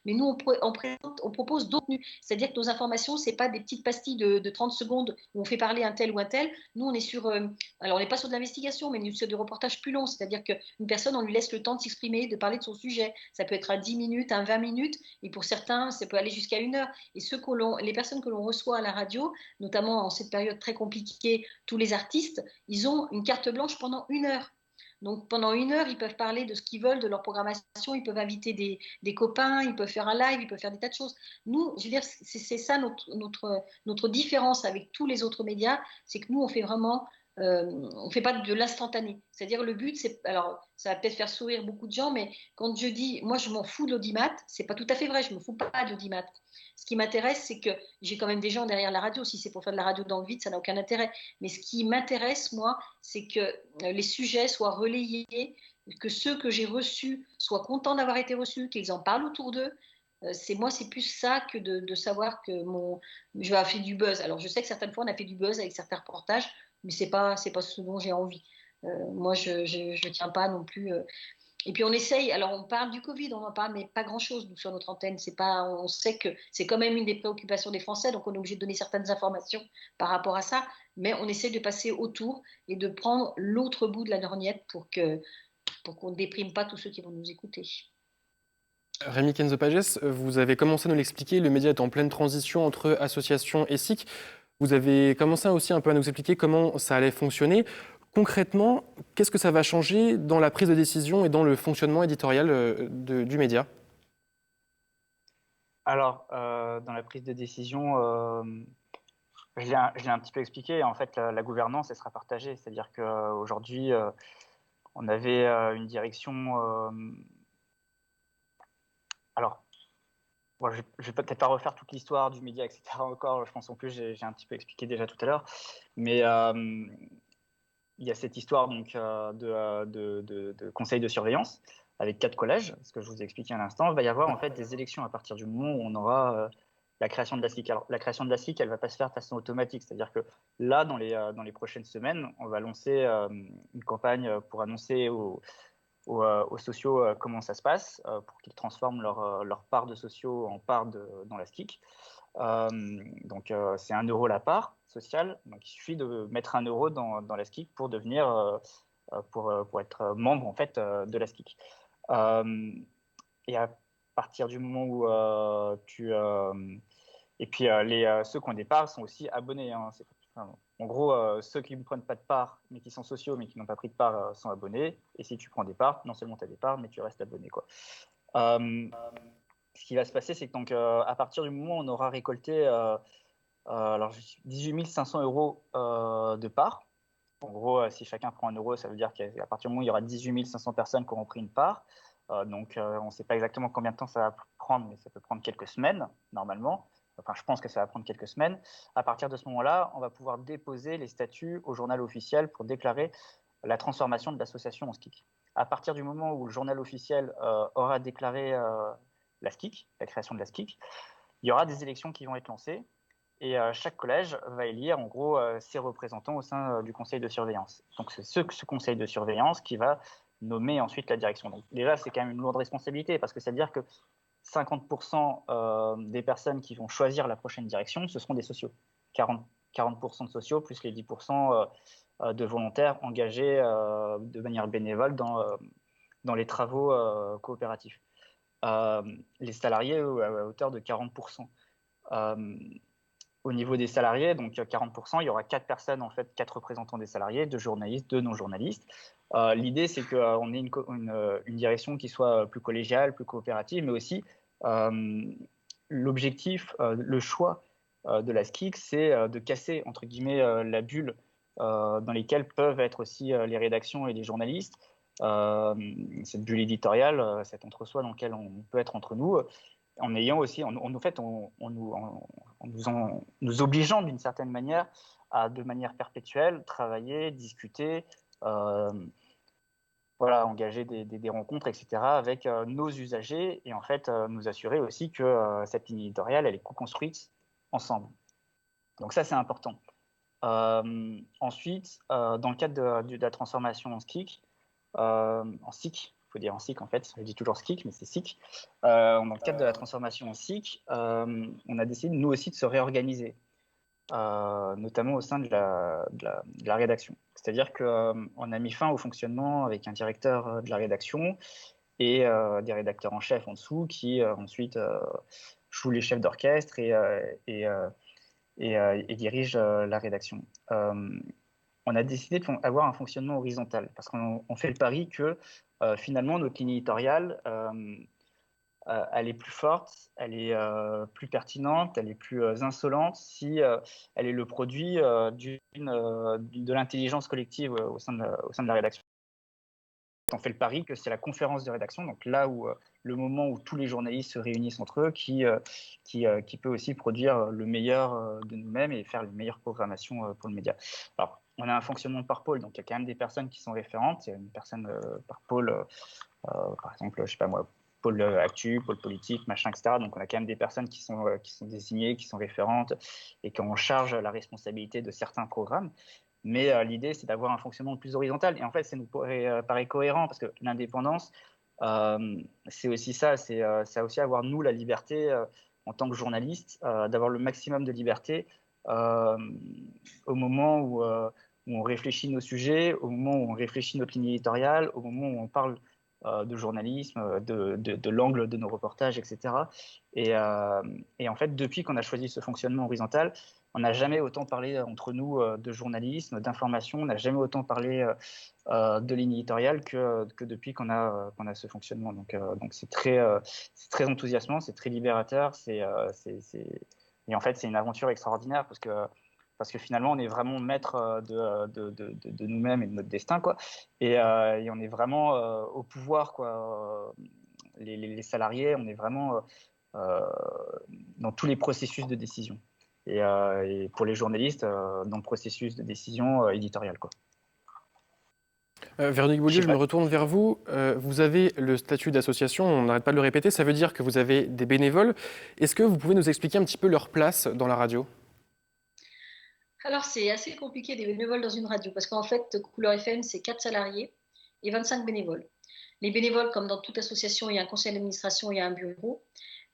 Mais nous, on propose d'autres contenus. C'est-à-dire que nos informations, ce n'est pas des petites pastilles de 30 secondes où on fait parler un tel ou un tel. Nous, on est sur, alors on n'est pas sur de l'investigation, mais on est sur des reportages plus longs. C'est-à-dire qu'une personne, on lui laisse le temps de s'exprimer, de parler de son sujet. Ça peut être à 10 minutes, à 20 minutes, et pour certains, ça peut aller jusqu'à 1 heure. Et les personnes que l'on reçoit à la radio, notamment en cette période très compliquée, tous les artistes, ils ont une carte blanche pendant 1 heure. Donc pendant 1 heure, ils peuvent parler de ce qu'ils veulent, de leur programmation, ils peuvent inviter des copains, ils peuvent faire un live, ils peuvent faire des tas de choses. Nous, je veux dire, c'est ça notre différence avec tous les autres médias, c'est que nous, on fait vraiment, on ne fait pas de l'instantané. C'est-à-dire le but, alors ça va peut-être faire sourire beaucoup de gens, mais quand je dis, moi je m'en fous de l'audimat, c'est pas tout à fait vrai, je ne me fous pas de l'audimat. Ce qui m'intéresse, c'est que j'ai quand même des gens derrière la radio. Si c'est pour faire de la radio dans le vide, ça n'a aucun intérêt. Mais ce qui m'intéresse, moi, c'est que les sujets soient relayés, que ceux que j'ai reçus soient contents d'avoir été reçus, qu'ils en parlent autour d'eux. C'est plus ça que de savoir que je vais faire du buzz. Alors, je sais que certaines fois, on a fait du buzz avec certains reportages, mais c'est pas ce dont j'ai envie. Moi, je tiens pas non plus. Et puis on essaye, alors on parle du Covid, on en parle, mais pas grand-chose nous, sur notre antenne. On sait que c'est quand même une des préoccupations des Français, donc on est obligé de donner certaines informations par rapport à ça, mais on essaie de passer autour et de prendre l'autre bout de la lorgnette pour qu'on ne déprime pas tous ceux qui vont nous écouter. Rémi Kenzo-Pagès, vous avez commencé à nous l'expliquer, le média est en pleine transition entre association et SIC. Vous avez commencé aussi un peu à nous expliquer comment ça allait fonctionner. Concrètement, qu'est-ce que ça va changer dans la prise de décision et dans le fonctionnement éditorial du média ? Alors, dans la prise de décision, je l'ai un petit peu expliqué. En fait, la gouvernance, elle sera partagée. C'est-à-dire qu'aujourd'hui, on avait une direction. Alors, bon, je ne vais peut-être pas refaire toute l'histoire du média, etc. encore. Je pense en plus, j'ai un petit peu expliqué déjà tout à l'heure. Mais il y a cette histoire donc, de conseil de surveillance avec 4 collèges, ce que je vous ai expliqué à l'instant. Il va y avoir en fait des élections à partir du moment où on aura la création de la SIC. Alors, la création de la SIC, elle ne va pas se faire de façon automatique. C'est-à-dire que là, dans les prochaines semaines, on va lancer une campagne pour annoncer aux sociaux comment ça se passe, pour qu'ils transforment leur part de sociaux en part dans la SIC. Donc c'est 1 euro la part sociale, donc il suffit de mettre 1 euro dans la SKIC pour devenir pour être membre en fait de la SKIC. Et à partir du moment où et puis ceux qui ont des parts sont aussi abonnés, hein. En gros, ceux qui ne prennent pas de part mais qui sont sociaux mais qui n'ont pas pris de part sont abonnés, et si tu prends des parts, non seulement tu as des parts mais tu restes abonné, quoi. Ce qui va se passer, c'est que donc, à partir du moment où on aura récolté alors 18 500 euros de part, en gros, si chacun prend 1 euro, ça veut dire qu'à partir du moment où il y aura 18 500 personnes qui auront pris une part, donc on ne sait pas exactement combien de temps ça va prendre, mais ça peut prendre quelques semaines, normalement. Enfin, je pense que ça va prendre quelques semaines. À partir de ce moment-là, on va pouvoir déposer les statuts au journal officiel pour déclarer la transformation de l'association en SKIC. À partir du moment où le journal officiel aura déclaré la SKIC, la création de la SKIC, il y aura des élections qui vont être lancées, et chaque collège va élire en gros ses représentants au sein du conseil de surveillance. Donc c'est ce conseil de surveillance qui va nommer ensuite la direction. Donc déjà, c'est quand même une lourde responsabilité, parce que ça veut dire que 50% des personnes qui vont choisir la prochaine direction, ce seront des sociaux. 40% de sociaux, plus les 10% de volontaires engagés de manière bénévole dans les travaux coopératifs. Les salariés, à hauteur de 40%. Au niveau des salariés, donc 40%, il y aura 4 personnes, en fait, 4 représentants des salariés, 2 journalistes, 2 non-journalistes. L'idée, c'est qu'on ait une direction qui soit plus collégiale, plus coopérative, mais aussi l'objectif, le choix de la SKIC, c'est de casser, entre guillemets, la bulle dans lesquelles peuvent être aussi les rédactions et les journalistes, cette bulle éditoriale, cet entre-soi dans lequel on peut être entre nous, en ayant aussi, en fait, nous obligeant d'une certaine manière à, de manière perpétuelle, travailler, discuter, voilà, engager des rencontres, etc., avec nos usagers, et en fait nous assurer aussi que cette ligne éditoriale, elle est co-construite ensemble. Donc ça, c'est important. Ensuite, dans le cadre de la transformation en SKIC, faut dire en SIC en fait, je dis toujours SKIC, mais c'est SIC. Dans le cadre de la transformation en SIC, on a décidé nous aussi de se réorganiser, notamment au sein de la rédaction. C'est-à-dire qu'on a mis fin au fonctionnement avec un directeur de la rédaction et des rédacteurs en chef en dessous qui ensuite jouent les chefs d'orchestre et dirigent la rédaction. On a décidé d'avoir un fonctionnement horizontal parce qu'on fait le pari que finalement notre ligne éditoriale elle est plus forte, elle est plus pertinente, elle est plus insolente si elle est le produit de l'intelligence collective au sein de la rédaction. On fait le pari que c'est la conférence de rédaction, donc là où le moment où tous les journalistes se réunissent entre eux, qui peut aussi produire le meilleur de nous-mêmes et faire les meilleures programmations pour le média. Alors, on a un fonctionnement par pôle, donc il y a quand même des personnes qui sont référentes. Il y a une personne par pôle, par exemple, je sais pas moi, pôle actu, pôle politique, machin, etc. Donc on a quand même des personnes qui sont désignées, qui sont référentes et qui ont en charge la responsabilité de certains programmes. Mais l'idée, c'est d'avoir un fonctionnement plus horizontal. Et en fait, ça nous paraît cohérent parce que l'indépendance, c'est aussi ça. C'est aussi avoir, nous, la liberté, en tant que journaliste, d'avoir le maximum de liberté au moment où on réfléchit nos sujets, au moment où on réfléchit notre ligne éditoriale, au moment où on parle de journalisme, de l'angle de nos reportages, etc. Et en fait, depuis qu'on a choisi ce fonctionnement horizontal, on n'a jamais autant parlé entre nous de journalisme, d'information, on n'a jamais autant parlé de ligne éditoriale que depuis qu'on a ce fonctionnement. Donc c'est très enthousiasmant, c'est très libérateur, et en fait c'est une aventure extraordinaire parce que finalement on est vraiment maître de nous-mêmes et de notre destin, quoi. Et on est vraiment au pouvoir, quoi. Les salariés, on est vraiment dans tous les processus de décision. Et pour les journalistes, dans le processus de décision éditoriale, quoi. Véronique Beaulieu, je me retourne vers vous. Vous avez le statut d'association, on n'arrête pas de le répéter, ça veut dire que vous avez des bénévoles. Est-ce que vous pouvez nous expliquer un petit peu leur place dans la radio ? Alors, c'est assez compliqué des bénévoles dans une radio parce qu'en fait, Couleur FM, c'est 4 salariés et 25 bénévoles. Les bénévoles, comme dans toute association, il y a un conseil d'administration, il y a un bureau.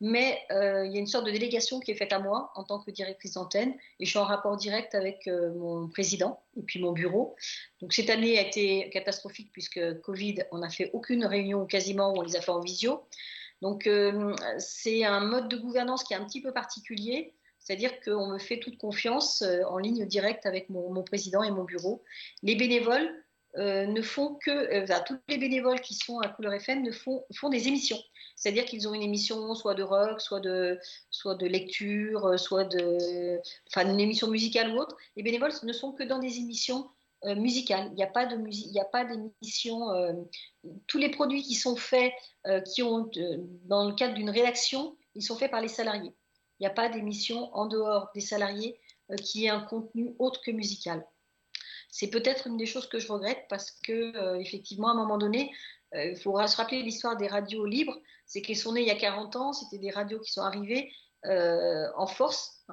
Mais il y a une sorte de délégation qui est faite à moi en tant que directrice d'antenne et je suis en rapport direct avec mon président et puis mon bureau. Donc cette année a été catastrophique puisque Covid, on n'a fait aucune réunion quasiment où on les a fait en visio. Donc c'est un mode de gouvernance qui est un petit peu particulier, c'est-à-dire qu'on me fait toute confiance en ligne directe avec mon président et mon bureau. Les bénévoles ne font que, tous les bénévoles qui sont à Couleur FM font des émissions. C'est-à-dire qu'ils ont une émission soit de rock, soit de lecture, une émission musicale ou autre. Les bénévoles ne sont que dans des émissions musicales. Il n'y a pas de musique, il n'y a pas d'émission. Tous les produits qui sont faits, dans le cadre d'une rédaction, ils sont faits par les salariés. Il n'y a pas d'émission en dehors des salariés qui ait un contenu autre que musical. C'est peut-être une des choses que je regrette parce que effectivement, à un moment donné, il faut se rappeler l'histoire des radios libres. C'est qu'elles sont nées il y a 40 ans, c'était des radios qui sont arrivées en force.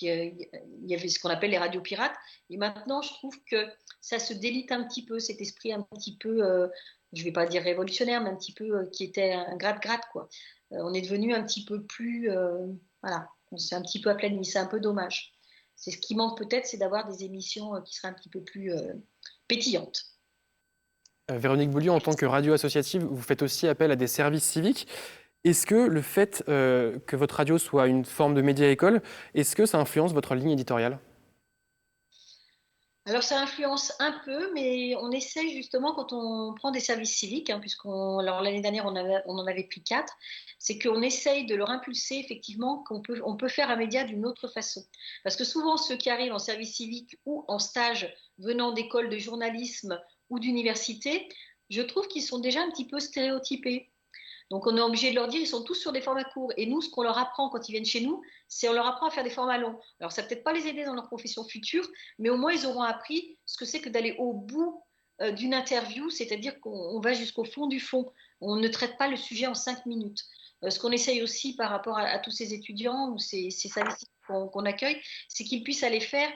Il y avait ce qu'on appelle les radios pirates. Et maintenant, je trouve que ça se délite un petit peu, cet esprit un petit peu, je ne vais pas dire révolutionnaire, mais un petit peu qui était un gratte-gratte, quoi. On est devenu un petit peu plus... voilà, on s'est un petit peu aplani, c'est un peu dommage. C'est ce qui manque peut-être, c'est d'avoir des émissions qui seraient un petit peu plus pétillantes. Véronique Beaulieu, en tant que radio associative, vous faites aussi appel à des services civiques. Est-ce que le fait que votre radio soit une forme de média-école, est-ce que ça influence votre ligne éditoriale ? Alors ça influence un peu, mais on essaye justement quand on prend des services civiques, alors l'année dernière on en avait pris 4, c'est qu'on essaye de leur impulser effectivement on peut faire un média d'une autre façon. Parce que souvent ceux qui arrivent en service civique ou en stage venant d'écoles de journalisme ou d'université, je trouve qu'ils sont déjà un petit peu stéréotypés. Donc on est obligé de leur dire, ils sont tous sur des formats courts. Et nous, ce qu'on leur apprend quand ils viennent chez nous, c'est on leur apprend à faire des formats longs. Alors ça ne va peut-être pas les aider dans leur profession future, mais au moins ils auront appris ce que c'est que d'aller au bout d'une interview, c'est-à-dire qu'on va jusqu'au fond du fond. On ne traite pas le sujet en 5 minutes. Ce qu'on essaye aussi par rapport à tous ces étudiants ou ces services qu'on accueille, c'est qu'ils puissent aller faire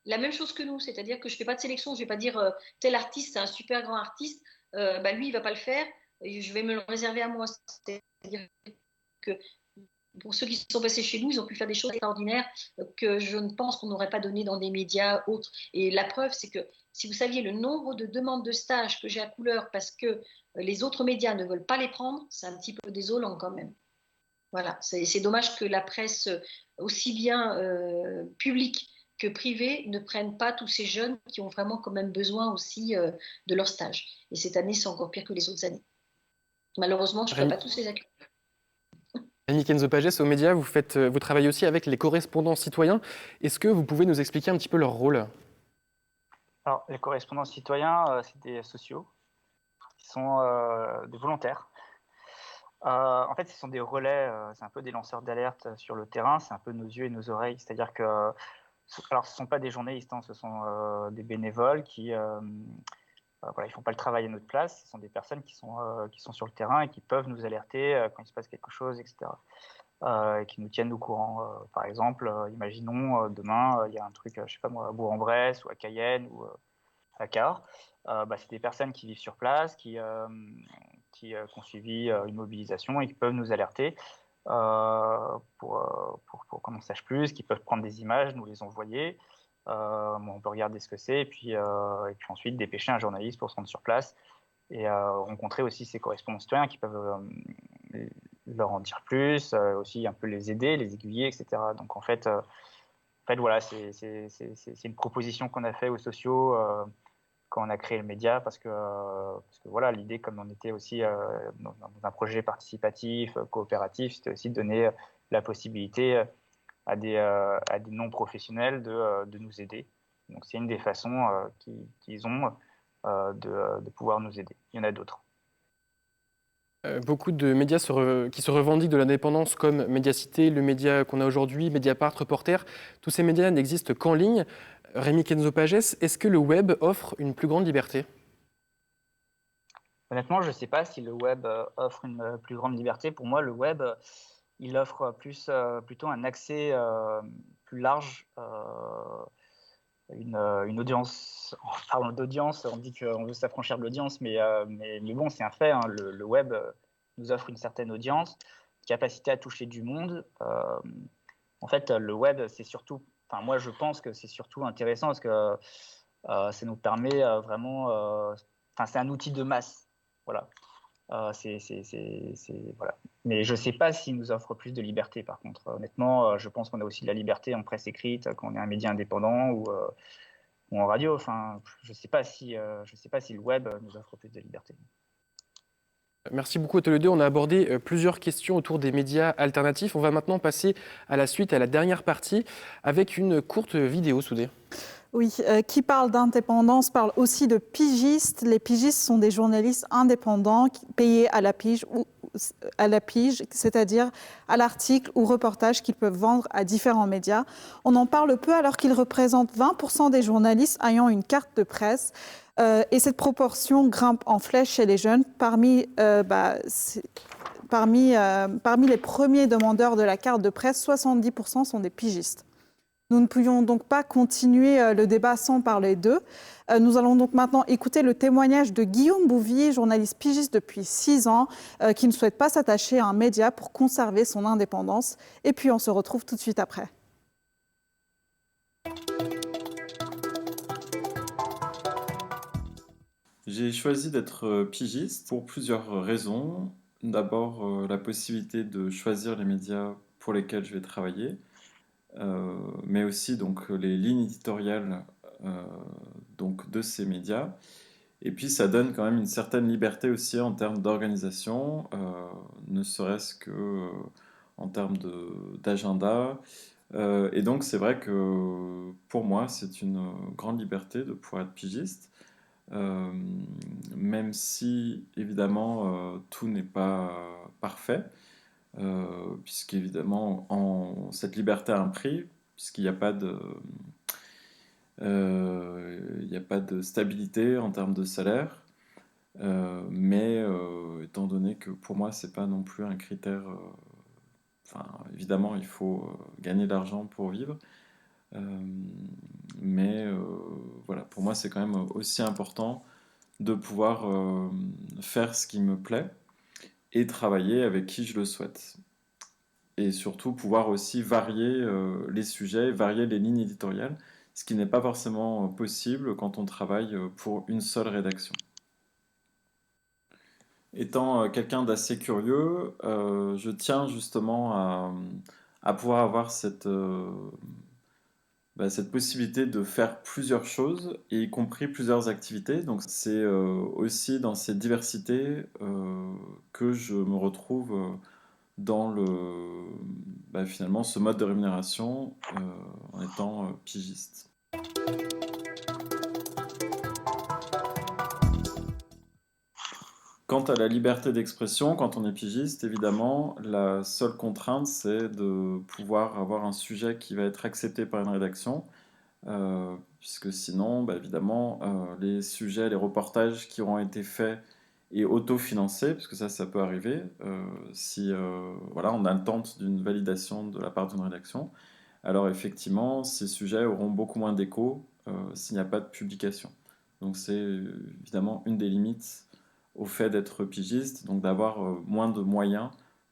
la même chose que nous. C'est-à-dire que je ne fais pas de sélection, je ne vais pas dire tel artiste, c'est un super grand artiste, lui il ne va pas le faire. je vais me le réserver à moi. C'est-à-dire que pour ceux qui sont passés chez nous, ils ont pu faire des choses extraordinaires que je ne pense qu'on n'aurait pas donné dans des médias autres. Et la preuve, c'est que si vous saviez le nombre de demandes de stage que j'ai à Couleur parce que les autres médias ne veulent pas les prendre, c'est un petit peu désolant quand même. Voilà, c'est dommage que la presse, aussi bien publique que privée, ne prenne pas tous ces jeunes qui ont vraiment quand même besoin aussi de leur stage. Et cette année, c'est encore pire que les autres années. Malheureusement, je ne pourrais Rémi, pas tous les accueillir. Rémi Kenzo-Pagès, aux médias, vous travaillez aussi avec les correspondants citoyens. Est-ce que vous pouvez nous expliquer un petit peu leur rôle? Alors, les correspondants citoyens, c'est des sociaux qui sont des volontaires. En fait, ce sont des relais, c'est un peu des lanceurs d'alerte sur le terrain, c'est un peu nos yeux et nos oreilles. C'est-à-dire que, alors, ce ne sont pas des journalistes, hein, ce sont des bénévoles qui, voilà, ils font pas le travail à notre place. Ce sont des personnes qui sont sur le terrain et qui peuvent nous alerter quand il se passe quelque chose, etc. Et qui nous tiennent au courant. Par exemple, imaginons demain, il y a un truc, je sais pas moi, à Bourg-en-Bresse ou à Cayenne ou à Cahors. C'est des personnes qui vivent sur place, qui ont suivi une mobilisation et qui peuvent nous alerter pour qu'on en sache plus, qui peuvent prendre des images, nous les envoyer. On peut regarder ce que c'est et puis ensuite dépêcher un journaliste pour se rendre sur place et rencontrer aussi ces correspondants citoyens qui peuvent leur en dire plus, aussi un peu les aider, les aiguiller, etc. Donc en fait voilà, c'est une proposition qu'on a fait aux sociaux quand on a créé le média parce que voilà, l'idée, comme on était aussi dans un projet participatif, coopératif, c'était aussi de donner la possibilité à des non-professionnels de nous aider. Donc c'est une des façons qu'ils ont de pouvoir nous aider. Il y en a d'autres. Beaucoup de médias qui se revendiquent de l'indépendance comme Mediacité, le média qu'on a aujourd'hui, Mediapart, Reporter, tous ces médias n'existent qu'en ligne. Rémi Kenzo-Pagès, est-ce que le web offre une plus grande liberté? Honnêtement, je ne sais pas si le web offre une plus grande liberté. Pour moi, le web, il offre plutôt un accès plus large, une audience. En parlant d'audience, on dit qu'on veut s'affranchir de l'audience, mais bon, c'est un fait, hein. Le web nous offre une certaine audience, capacité à toucher du monde. En fait, le web, c'est surtout, enfin, moi, je pense que c'est surtout intéressant parce que ça nous permet vraiment, enfin, c'est un outil de masse. Voilà. Voilà. Mais je ne sais pas s'il nous offre plus de liberté, par contre. Honnêtement, je pense qu'on a aussi de la liberté en presse écrite quand on est un média indépendant ou en radio. Enfin, je ne sais pas si le web nous offre plus de liberté. Merci beaucoup à tous les deux. On a abordé plusieurs questions autour des médias alternatifs. On va maintenant passer à la suite, à la dernière partie, avec une courte vidéo soudée. Oui, qui parle d'indépendance parle aussi de pigistes. Les pigistes sont des journalistes indépendants payés à la pige, c'est-à-dire à l'article ou reportage qu'ils peuvent vendre à différents médias. On en parle peu alors qu'ils représentent 20% des journalistes ayant une carte de presse. Et cette proportion grimpe en flèche chez les jeunes. Parmi les premiers demandeurs de la carte de presse, 70% sont des pigistes. Nous ne pouvions donc pas continuer le débat sans parler d'eux. Nous allons donc maintenant écouter le témoignage de Guillaume Bouvier, journaliste pigiste depuis 6 ans, qui ne souhaite pas s'attacher à un média pour conserver son indépendance. Et puis on se retrouve tout de suite après. J'ai choisi d'être pigiste pour plusieurs raisons. D'abord, la possibilité de choisir les médias pour lesquels je vais travailler. Mais aussi donc les lignes éditoriales donc de ces médias. Et puis ça donne quand même une certaine liberté aussi en termes d'organisation, ne serait-ce que en termes d'agenda. Et donc c'est vrai que pour moi c'est une grande liberté de pouvoir être pigiste, euh, même si évidemment tout n'est pas parfait. Puisqu'évidemment, cette liberté a un prix, puisqu'il n'y a pas il n'y a pas de stabilité en termes de salaire. Mais étant donné que pour moi, c'est pas non plus un critère. Enfin, évidemment, il faut gagner de l'argent pour vivre. Mais voilà, pour moi, c'est quand même aussi important de pouvoir faire ce qui me plaît et travailler avec qui je le souhaite. Et surtout pouvoir aussi varier les sujets, varier les lignes éditoriales, ce qui n'est pas forcément possible quand on travaille pour une seule rédaction. Étant quelqu'un d'assez curieux, je tiens justement à pouvoir avoir cette possibilité de faire plusieurs choses, y compris plusieurs activités. Donc c'est aussi dans cette diversité que je me retrouve dans finalement ce mode de rémunération en étant pigiste. Quant à la liberté d'expression, quand on est pigiste, évidemment, la seule contrainte, c'est de pouvoir avoir un sujet qui va être accepté par une rédaction, puisque sinon, évidemment, les sujets, les reportages qui auront été faits et autofinancés, parce que ça peut arriver, si voilà, on attente d'une validation de la part d'une rédaction, alors effectivement, ces sujets auront beaucoup moins d'écho s'il n'y a pas de publication. Donc c'est évidemment une des limites au fait d'être pigiste, donc d'avoir moins de moyens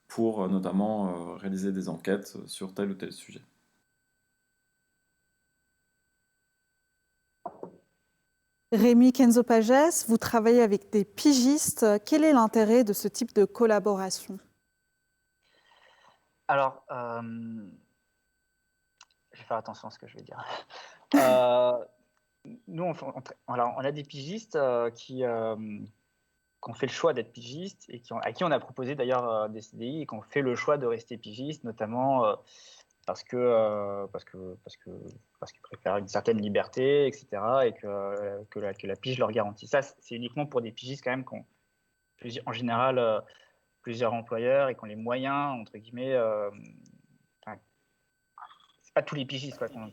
pour notamment réaliser des enquêtes sur tel ou tel sujet. Rémi Kenzo-Pagès, vous travaillez avec des pigistes. Quel est l'intérêt de ce type de collaboration? Alors, je vais faire attention à ce que je vais dire. Nous, on a des pigistes qui ont fait le choix d'être pigistes et à qui on a proposé d'ailleurs des CDI et qui ont fait le choix de rester pigistes, notamment parce qu'ils préfèrent une certaine liberté, etc., et que la pige leur garantit. Ça, c'est uniquement pour des pigistes quand même qui ont en général plusieurs employeurs et qui ont les moyens, entre guillemets. C'est pas tous les pigistes qui ont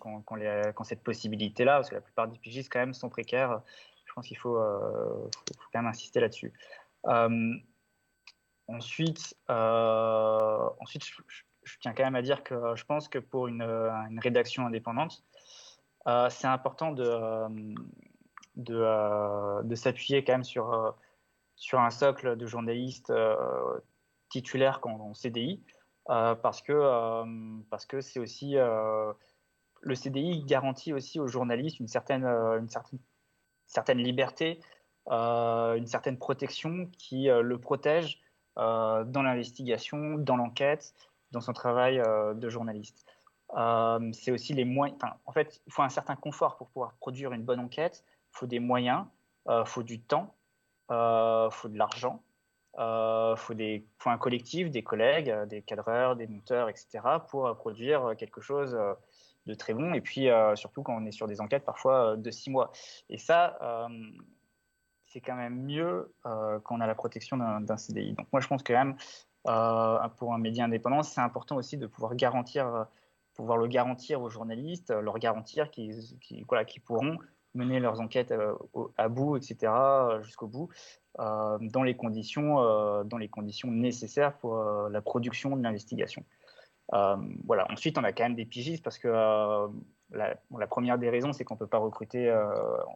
cette possibilité-là, parce que la plupart des pigistes quand même sont précaires. Je pense qu'il faut quand même insister là-dessus. Ensuite, je tiens quand même à dire que je pense que pour une rédaction indépendante, c'est important de s'appuyer quand même sur un socle de journalistes titulaires en CDI, parce que c'est aussi le CDI garantit aussi aux journalistes une certaine liberté, une certaine protection qui le protège dans l'investigation, dans l'enquête, dans son travail de journaliste. C'est aussi les moyens. En fait, il faut un certain confort pour pouvoir produire une bonne enquête. Il faut des moyens, il faut du temps, il faut de l'argent, il faut un collectif, des collègues, des cadreurs, des monteurs, etc., pour produire quelque chose de très bon. Et puis, surtout quand on est sur des enquêtes parfois de 6 mois. Et ça, c'est quand même mieux quand on a la protection d'un CDI. Donc moi, je pense quand même, pour un média indépendant, c'est important aussi de pouvoir le garantir aux journalistes, leur garantir qu'ils pourront mener leurs enquêtes à bout, etc., jusqu'au bout, dans les conditions nécessaires pour la production de l'investigation. Voilà. Ensuite, on a quand même des pigistes parce que la première des raisons, c'est qu'on ne peut pas recruter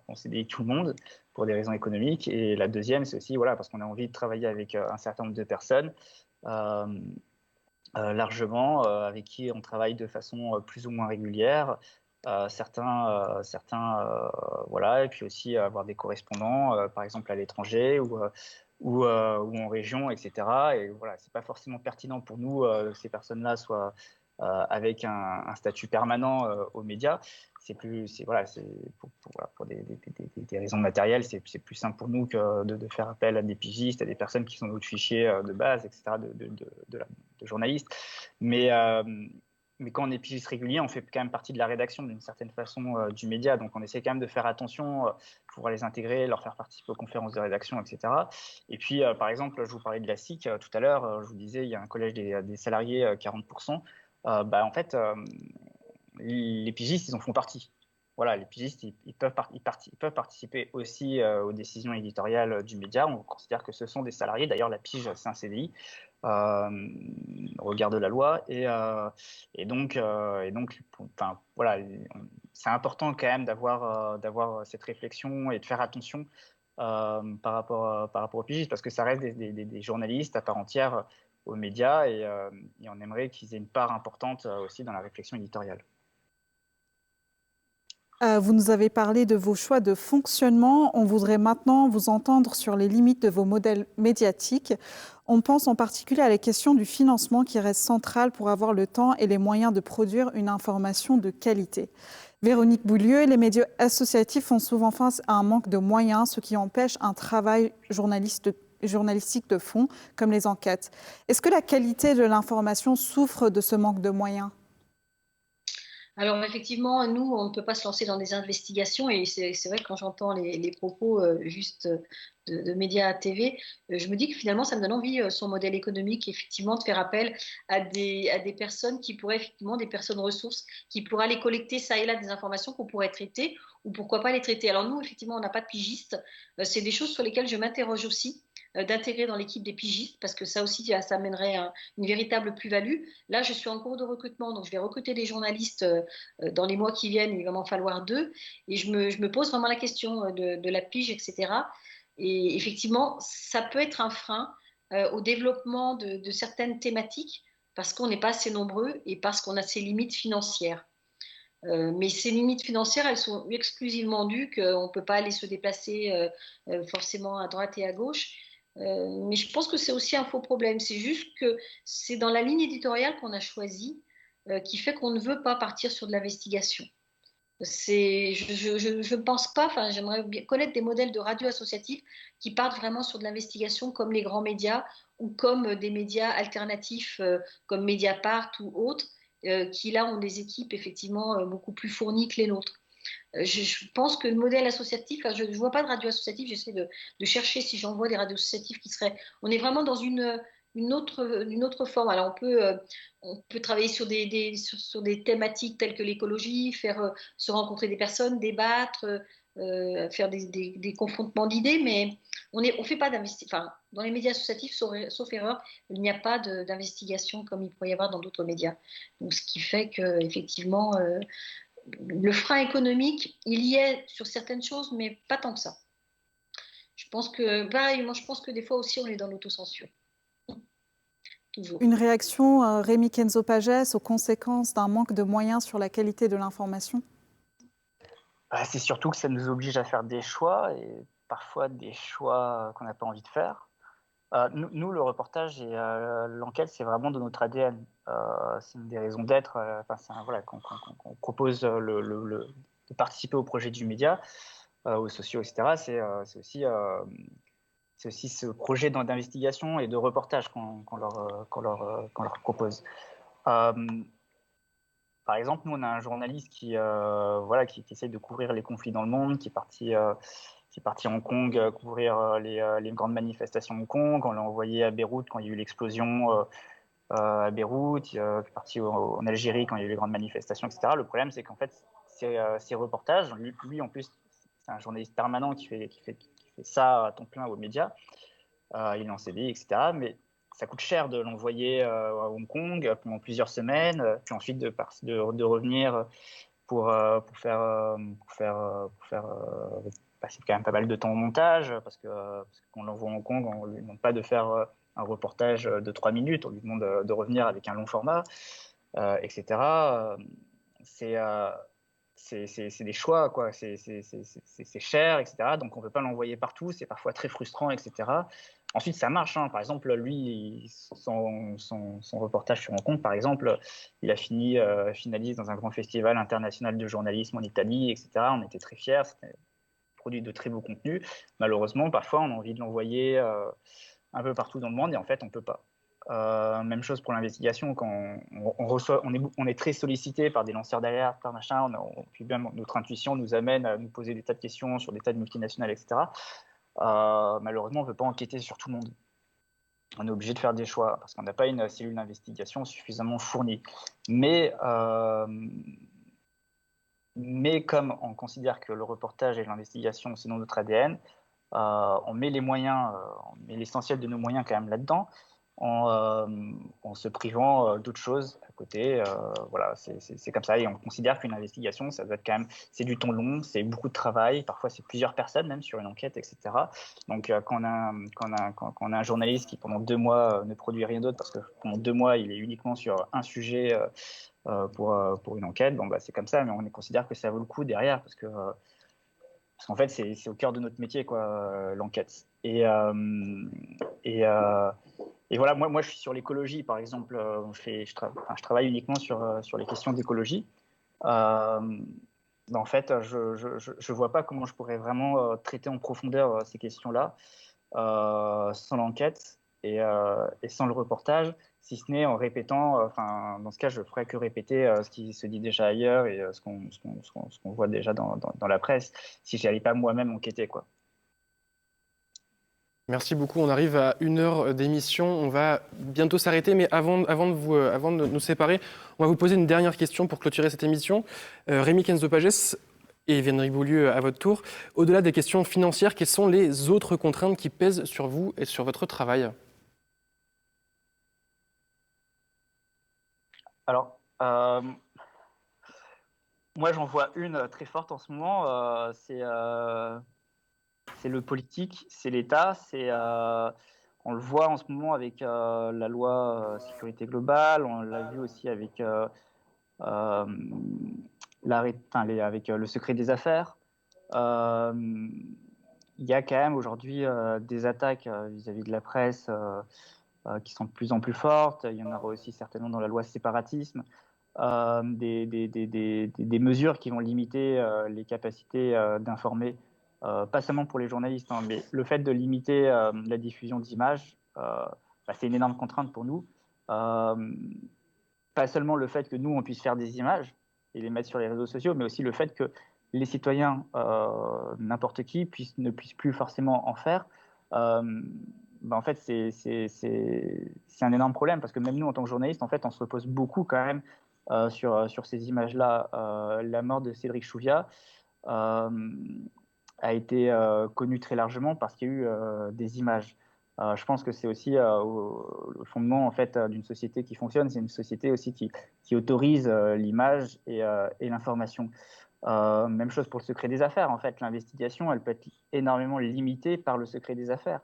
en CDI tout le monde pour des raisons économiques. Et la deuxième, c'est aussi parce qu'on a envie de travailler avec un certain nombre de personnes largement, avec qui on travaille de façon plus ou moins régulière. Certains et puis aussi avoir des correspondants, par exemple à l'étranger ou en région, etc. Et voilà, c'est pas forcément pertinent pour nous que ces personnes-là soient avec un statut permanent aux médias. Pour des raisons matérielles, c'est plus simple pour nous que de faire appel à des pigistes, à des personnes qui sont dans notre fichier de base, etc., de journalistes. Mais quand on est pigiste régulier, on fait quand même partie de la rédaction d'une certaine façon du média. Donc on essaie quand même de faire attention pour les intégrer, leur faire participer aux conférences de rédaction, etc. Et puis, par exemple, je vous parlais de la SIC tout à l'heure. Je vous disais, il y a un collège des salariés, 40%. En fait, les pigistes, ils en font partie. Voilà, les pigistes, ils peuvent participer aussi aux décisions éditoriales du média. On considère que ce sont des salariés. D'ailleurs, la pige, c'est un CDI au regard de la loi. Et donc, c'est important quand même d'avoir cette réflexion et de faire attention par rapport aux pigistes, parce que ça reste des journalistes à part entière aux médias, et on aimerait qu'ils aient une part importante aussi dans la réflexion éditoriale. Vous nous avez parlé de vos choix de fonctionnement. On voudrait maintenant vous entendre sur les limites de vos modèles médiatiques. On pense en particulier à la question du financement qui reste centrale pour avoir le temps et les moyens de produire une information de qualité. Véronique Boulieu, les médias associatifs font souvent face à un manque de moyens, ce qui empêche un travail journalistique de fond, comme les enquêtes. Est-ce que la qualité de l'information souffre de ce manque de moyens ? Alors effectivement, nous, on ne peut pas se lancer dans des investigations, et c'est vrai que quand j'entends les propos juste de médias à TV, je me dis que finalement, ça me donne envie, son modèle économique, effectivement, de faire appel à des personnes qui pourraient, effectivement, des personnes ressources, qui pourraient aller collecter ça et là des informations qu'on pourrait traiter, ou pourquoi pas les traiter. Alors nous, effectivement, on n'a pas de pigistes. C'est des choses sur lesquelles je m'interroge aussi, d'intégrer dans l'équipe des pigistes, parce que ça aussi, ça amènerait une véritable plus-value. Là, je suis en cours de recrutement, donc je vais recruter des journalistes dans les mois qui viennent. Il va m'en falloir 2, et je me pose vraiment la question de la pige, etc. Et effectivement, ça peut être un frein au développement de certaines thématiques, parce qu'on n'est pas assez nombreux et parce qu'on a ces limites financières. Mais ces limites financières, elles sont exclusivement dues qu'on ne peut pas aller se déplacer forcément à droite et à gauche. Mais je pense que c'est aussi un faux problème. C'est juste que c'est dans la ligne éditoriale qu'on a choisie qui fait qu'on ne veut pas partir sur de l'investigation. Je ne pense pas, enfin, j'aimerais bien connaître des modèles de radio associatifs qui partent vraiment sur de l'investigation, comme les grands médias ou comme des médias alternatifs comme Mediapart ou autres, qui là ont des équipes effectivement beaucoup plus fournies que les nôtres. Je pense que le modèle associatif, je ne vois pas de radio associative, j'essaie de chercher si j'en vois des radios associatives qui seraient. On est vraiment dans une autre forme. Alors on peut travailler sur sur des thématiques telles que l'écologie, faire se rencontrer des personnes, débattre, faire des confrontements d'idées, mais on fait pas d'investigation. Enfin, dans les médias associatifs, sauf erreur, il n'y a pas d'investigation comme il pourrait y avoir dans d'autres médias. Donc, ce qui fait que effectivement, le frein économique, il y est sur certaines choses, mais pas tant que ça. Je pense que, pareillement, je pense que des fois aussi, on est dans l'autocensure. Toujours. Une réaction, Rémi Kenzo-Pagès, aux conséquences d'un manque de moyens sur la qualité de l'information ? C'est surtout que ça nous oblige à faire des choix, et parfois des choix qu'on n'a pas envie de faire. Nous, le reportage et l'enquête, c'est vraiment de notre ADN. C'est une des raisons d'être. Voilà, qu'on propose de participer au projet du média, aux sociaux, etc. C'est aussi ce projet d'investigation et de reportage qu'on leur propose. Par exemple, nous, on a un journaliste qui essaye de couvrir les conflits dans le monde, qui est parti à Hong Kong couvrir les grandes manifestations de Hong Kong. On l'a envoyé à Beyrouth quand il y a eu l'explosion à Beyrouth, qui est parti en Algérie quand il y a eu les grandes manifestations, etc. Le problème, c'est qu'en fait, ces reportages, lui, en plus, c'est un journaliste permanent qui fait ça à temps plein aux médias. Il est en CDI, etc. Mais ça coûte cher de l'envoyer à Hong Kong pendant plusieurs semaines, puis ensuite de revenir pour passer quand même pas mal de temps au montage, parce qu'on l'envoie à Hong Kong, on ne lui demande pas de faire un reportage de 3 minutes, on lui demande de revenir avec un long format, etc. C'est des choix, quoi. C'est cher, etc. Donc on ne peut pas l'envoyer partout, c'est parfois très frustrant, etc. Ensuite, ça marche, hein. Par exemple, lui, son reportage sur Hong Kong, par exemple, il a finalise dans un grand festival international de journalisme en Italie, etc. On était très fiers, c'était produit de très beaux contenus. Malheureusement, parfois, on a envie de l'envoyer un peu partout dans le monde, et en fait, on ne peut pas. Même chose pour l'investigation, quand on est très sollicité par des lanceurs d'alerte, par machin, puis même notre intuition nous amène à nous poser des tas de questions sur des tas de multinationales, etc. Malheureusement, on ne peut pas enquêter sur tout le monde. On est obligé de faire des choix parce qu'on n'a pas une cellule d'investigation suffisamment fournie. Mais comme on considère que le reportage et l'investigation, c'est dans notre ADN, on met les moyens, on met l'essentiel de nos moyens quand même là-dedans. en se privant d'autres choses à côté. Voilà, c'est comme ça. Et on considère qu'une investigation, ça doit être quand même, c'est du temps long, c'est beaucoup de travail. Parfois, c'est plusieurs personnes même sur une enquête, etc. Donc, quand on a un journaliste qui pendant 2 mois ne produit rien d'autre, parce que pendant 2 mois, il est uniquement sur un sujet pour une enquête, bon, bah, c'est comme ça. Mais on considère que ça vaut le coup derrière, parce qu'en fait, c'est au cœur de notre métier, quoi, l'enquête. Et voilà, moi, je suis sur l'écologie, par exemple. Je travaille uniquement sur les questions d'écologie. En fait, je vois pas comment je pourrais vraiment traiter en profondeur ces questions-là sans l'enquête et sans le reportage, si ce n'est en répétant. Dans ce cas, je ferais que répéter ce qui se dit déjà ailleurs et ce qu'on voit déjà dans la presse, si je n'allais pas moi-même enquêter, quoi. Merci beaucoup. On arrive à 1 heure d'émission. On va bientôt s'arrêter, mais avant de nous séparer, on va vous poser une dernière question pour clôturer cette émission. Rémi Kenzo-Pagès et Viennery Beaulieu, à votre tour. Au-delà des questions financières, quelles sont les autres contraintes qui pèsent sur vous et sur votre travail ? Alors, moi, j'en vois une très forte en ce moment. C'est le politique, c'est l'État. On le voit en ce moment avec la loi sécurité globale. On l'a vu aussi avec avec le secret des affaires. Il y a quand même aujourd'hui des attaques vis-à-vis de la presse qui sont de plus en plus fortes. Il y en aura aussi certainement dans la loi séparatisme. Des mesures qui vont limiter les capacités d'informer, pas seulement pour les journalistes, hein, mais le fait de limiter la diffusion d'images, c'est une énorme contrainte pour nous. Pas seulement le fait que nous, on puisse faire des images et les mettre sur les réseaux sociaux, mais aussi le fait que les citoyens, n'importe qui, ne puissent plus forcément en faire. En fait, c'est un énorme problème, parce que même nous, en tant que journalistes, en fait, on se repose beaucoup quand même sur ces images-là. La mort de Cédric Chouviat a été connue très largement parce qu'il y a eu des images. Je pense que c'est aussi le fondement en fait d'une société qui fonctionne. C'est une société aussi qui autorise l'image et l'information. Même chose pour le secret des affaires. En fait, l'investigation, elle peut être énormément limitée par le secret des affaires.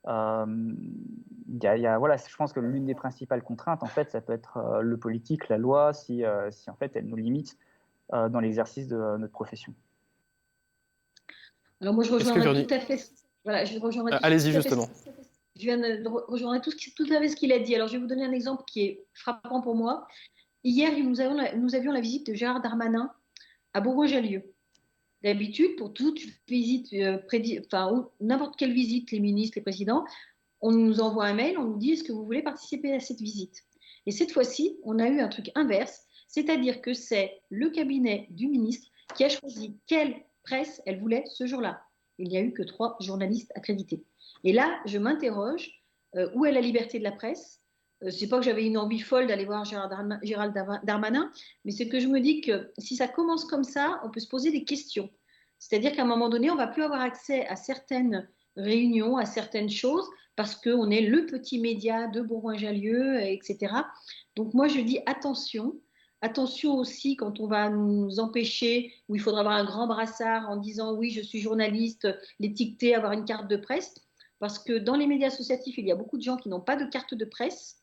Voilà, je pense que l'une des principales contraintes, en fait, ça peut être le politique, la loi, si en fait elle nous limite dans l'exercice de notre profession. Alors moi, je rejoindrai tout à fait. Voilà, je rejoindrai Allez-y, tout à fait. justement. Je viens de rejoindre tout à fait ce qu'il a dit. Alors, je vais vous donner un exemple qui est frappant pour moi. Hier, nous avions la visite de Gérard Darmanin à Bourgoin-Jallieu. D'habitude, pour toute visite, n'importe quelle visite, les ministres, les présidents, on nous envoie un mail, on nous dit est-ce que vous voulez participer à cette visite. Et cette fois-ci, on a eu un truc inverse, c'est-à-dire que c'est le cabinet du ministre qui a choisi quelle presse elle voulait ce jour-là. Il n'y a eu que 3 journalistes accrédités. Et là, je m'interroge, où est la liberté de la presse ? C'est pas que j'avais une envie folle d'aller voir Gérald Darmanin, mais c'est que je me dis que si ça commence comme ça, on peut se poser des questions. C'est-à-dire qu'à un moment donné, on ne va plus avoir accès à certaines réunions, à certaines choses, parce qu'on est le petit média de Bourgoin-Jallieu, etc. Donc moi, je dis attention. Attention aussi quand on va nous empêcher, où il faudra avoir un grand brassard en disant oui, je suis journaliste, l'étiqueter, avoir une carte de presse. Parce que dans les médias associatifs, il y a beaucoup de gens qui n'ont pas de carte de presse.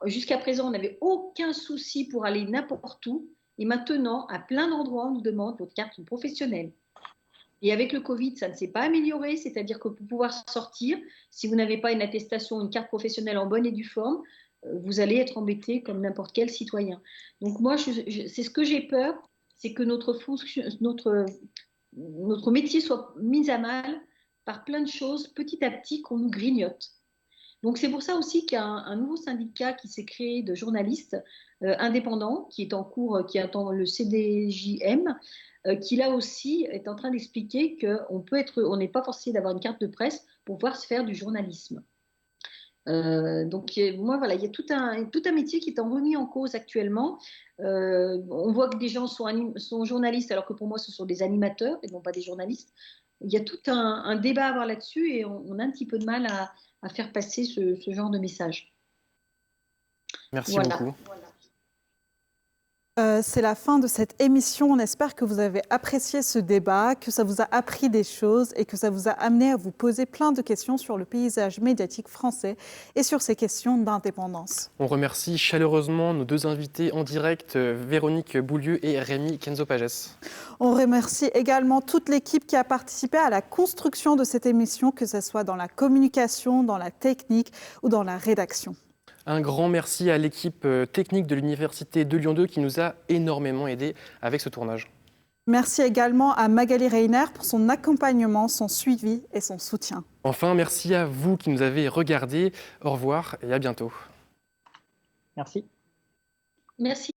Jusqu'à présent, on n'avait aucun souci pour aller n'importe où. Et maintenant, à plein d'endroits, on nous demande votre carte professionnelle. Et avec le Covid, ça ne s'est pas amélioré. C'est-à-dire que pour pouvoir sortir, si vous n'avez pas une attestation, une carte professionnelle en bonne et due forme, vous allez être embêté comme n'importe quel citoyen. Donc moi, c'est ce que j'ai peur, c'est que notre métier soit mis à mal par plein de choses petit à petit qu'on nous grignote. Donc c'est pour ça aussi qu'il y a un nouveau syndicat qui s'est créé de journalistes indépendants, qui est en cours, qui attend le CDJM, qui là aussi est en train d'expliquer on n'est pas forcé d'avoir une carte de presse pour pouvoir se faire du journalisme. Donc moi voilà, il y a tout un métier qui est remis en cause actuellement. On voit que des gens sont journalistes alors que pour moi ce sont des animateurs et non pas des journalistes. Il y a tout un débat à avoir là-dessus et on a un petit peu de mal à faire passer ce genre de message. Merci Voilà. beaucoup. C'est la fin de cette émission. On espère que vous avez apprécié ce débat, que ça vous a appris des choses et que ça vous a amené à vous poser plein de questions sur le paysage médiatique français et sur ces questions d'indépendance. On remercie chaleureusement nos deux invités en direct, Véronique Boulieu et Rémi Kenzo-Pages. On remercie également toute l'équipe qui a participé à la construction de cette émission, que ce soit dans la communication, dans la technique ou dans la rédaction. Un grand merci à l'équipe technique de l'Université de Lyon 2 qui nous a énormément aidés avec ce tournage. Merci également à Magali Reiner pour son accompagnement, son suivi et son soutien. Enfin, merci à vous qui nous avez regardés. Au revoir et à bientôt. Merci. Merci.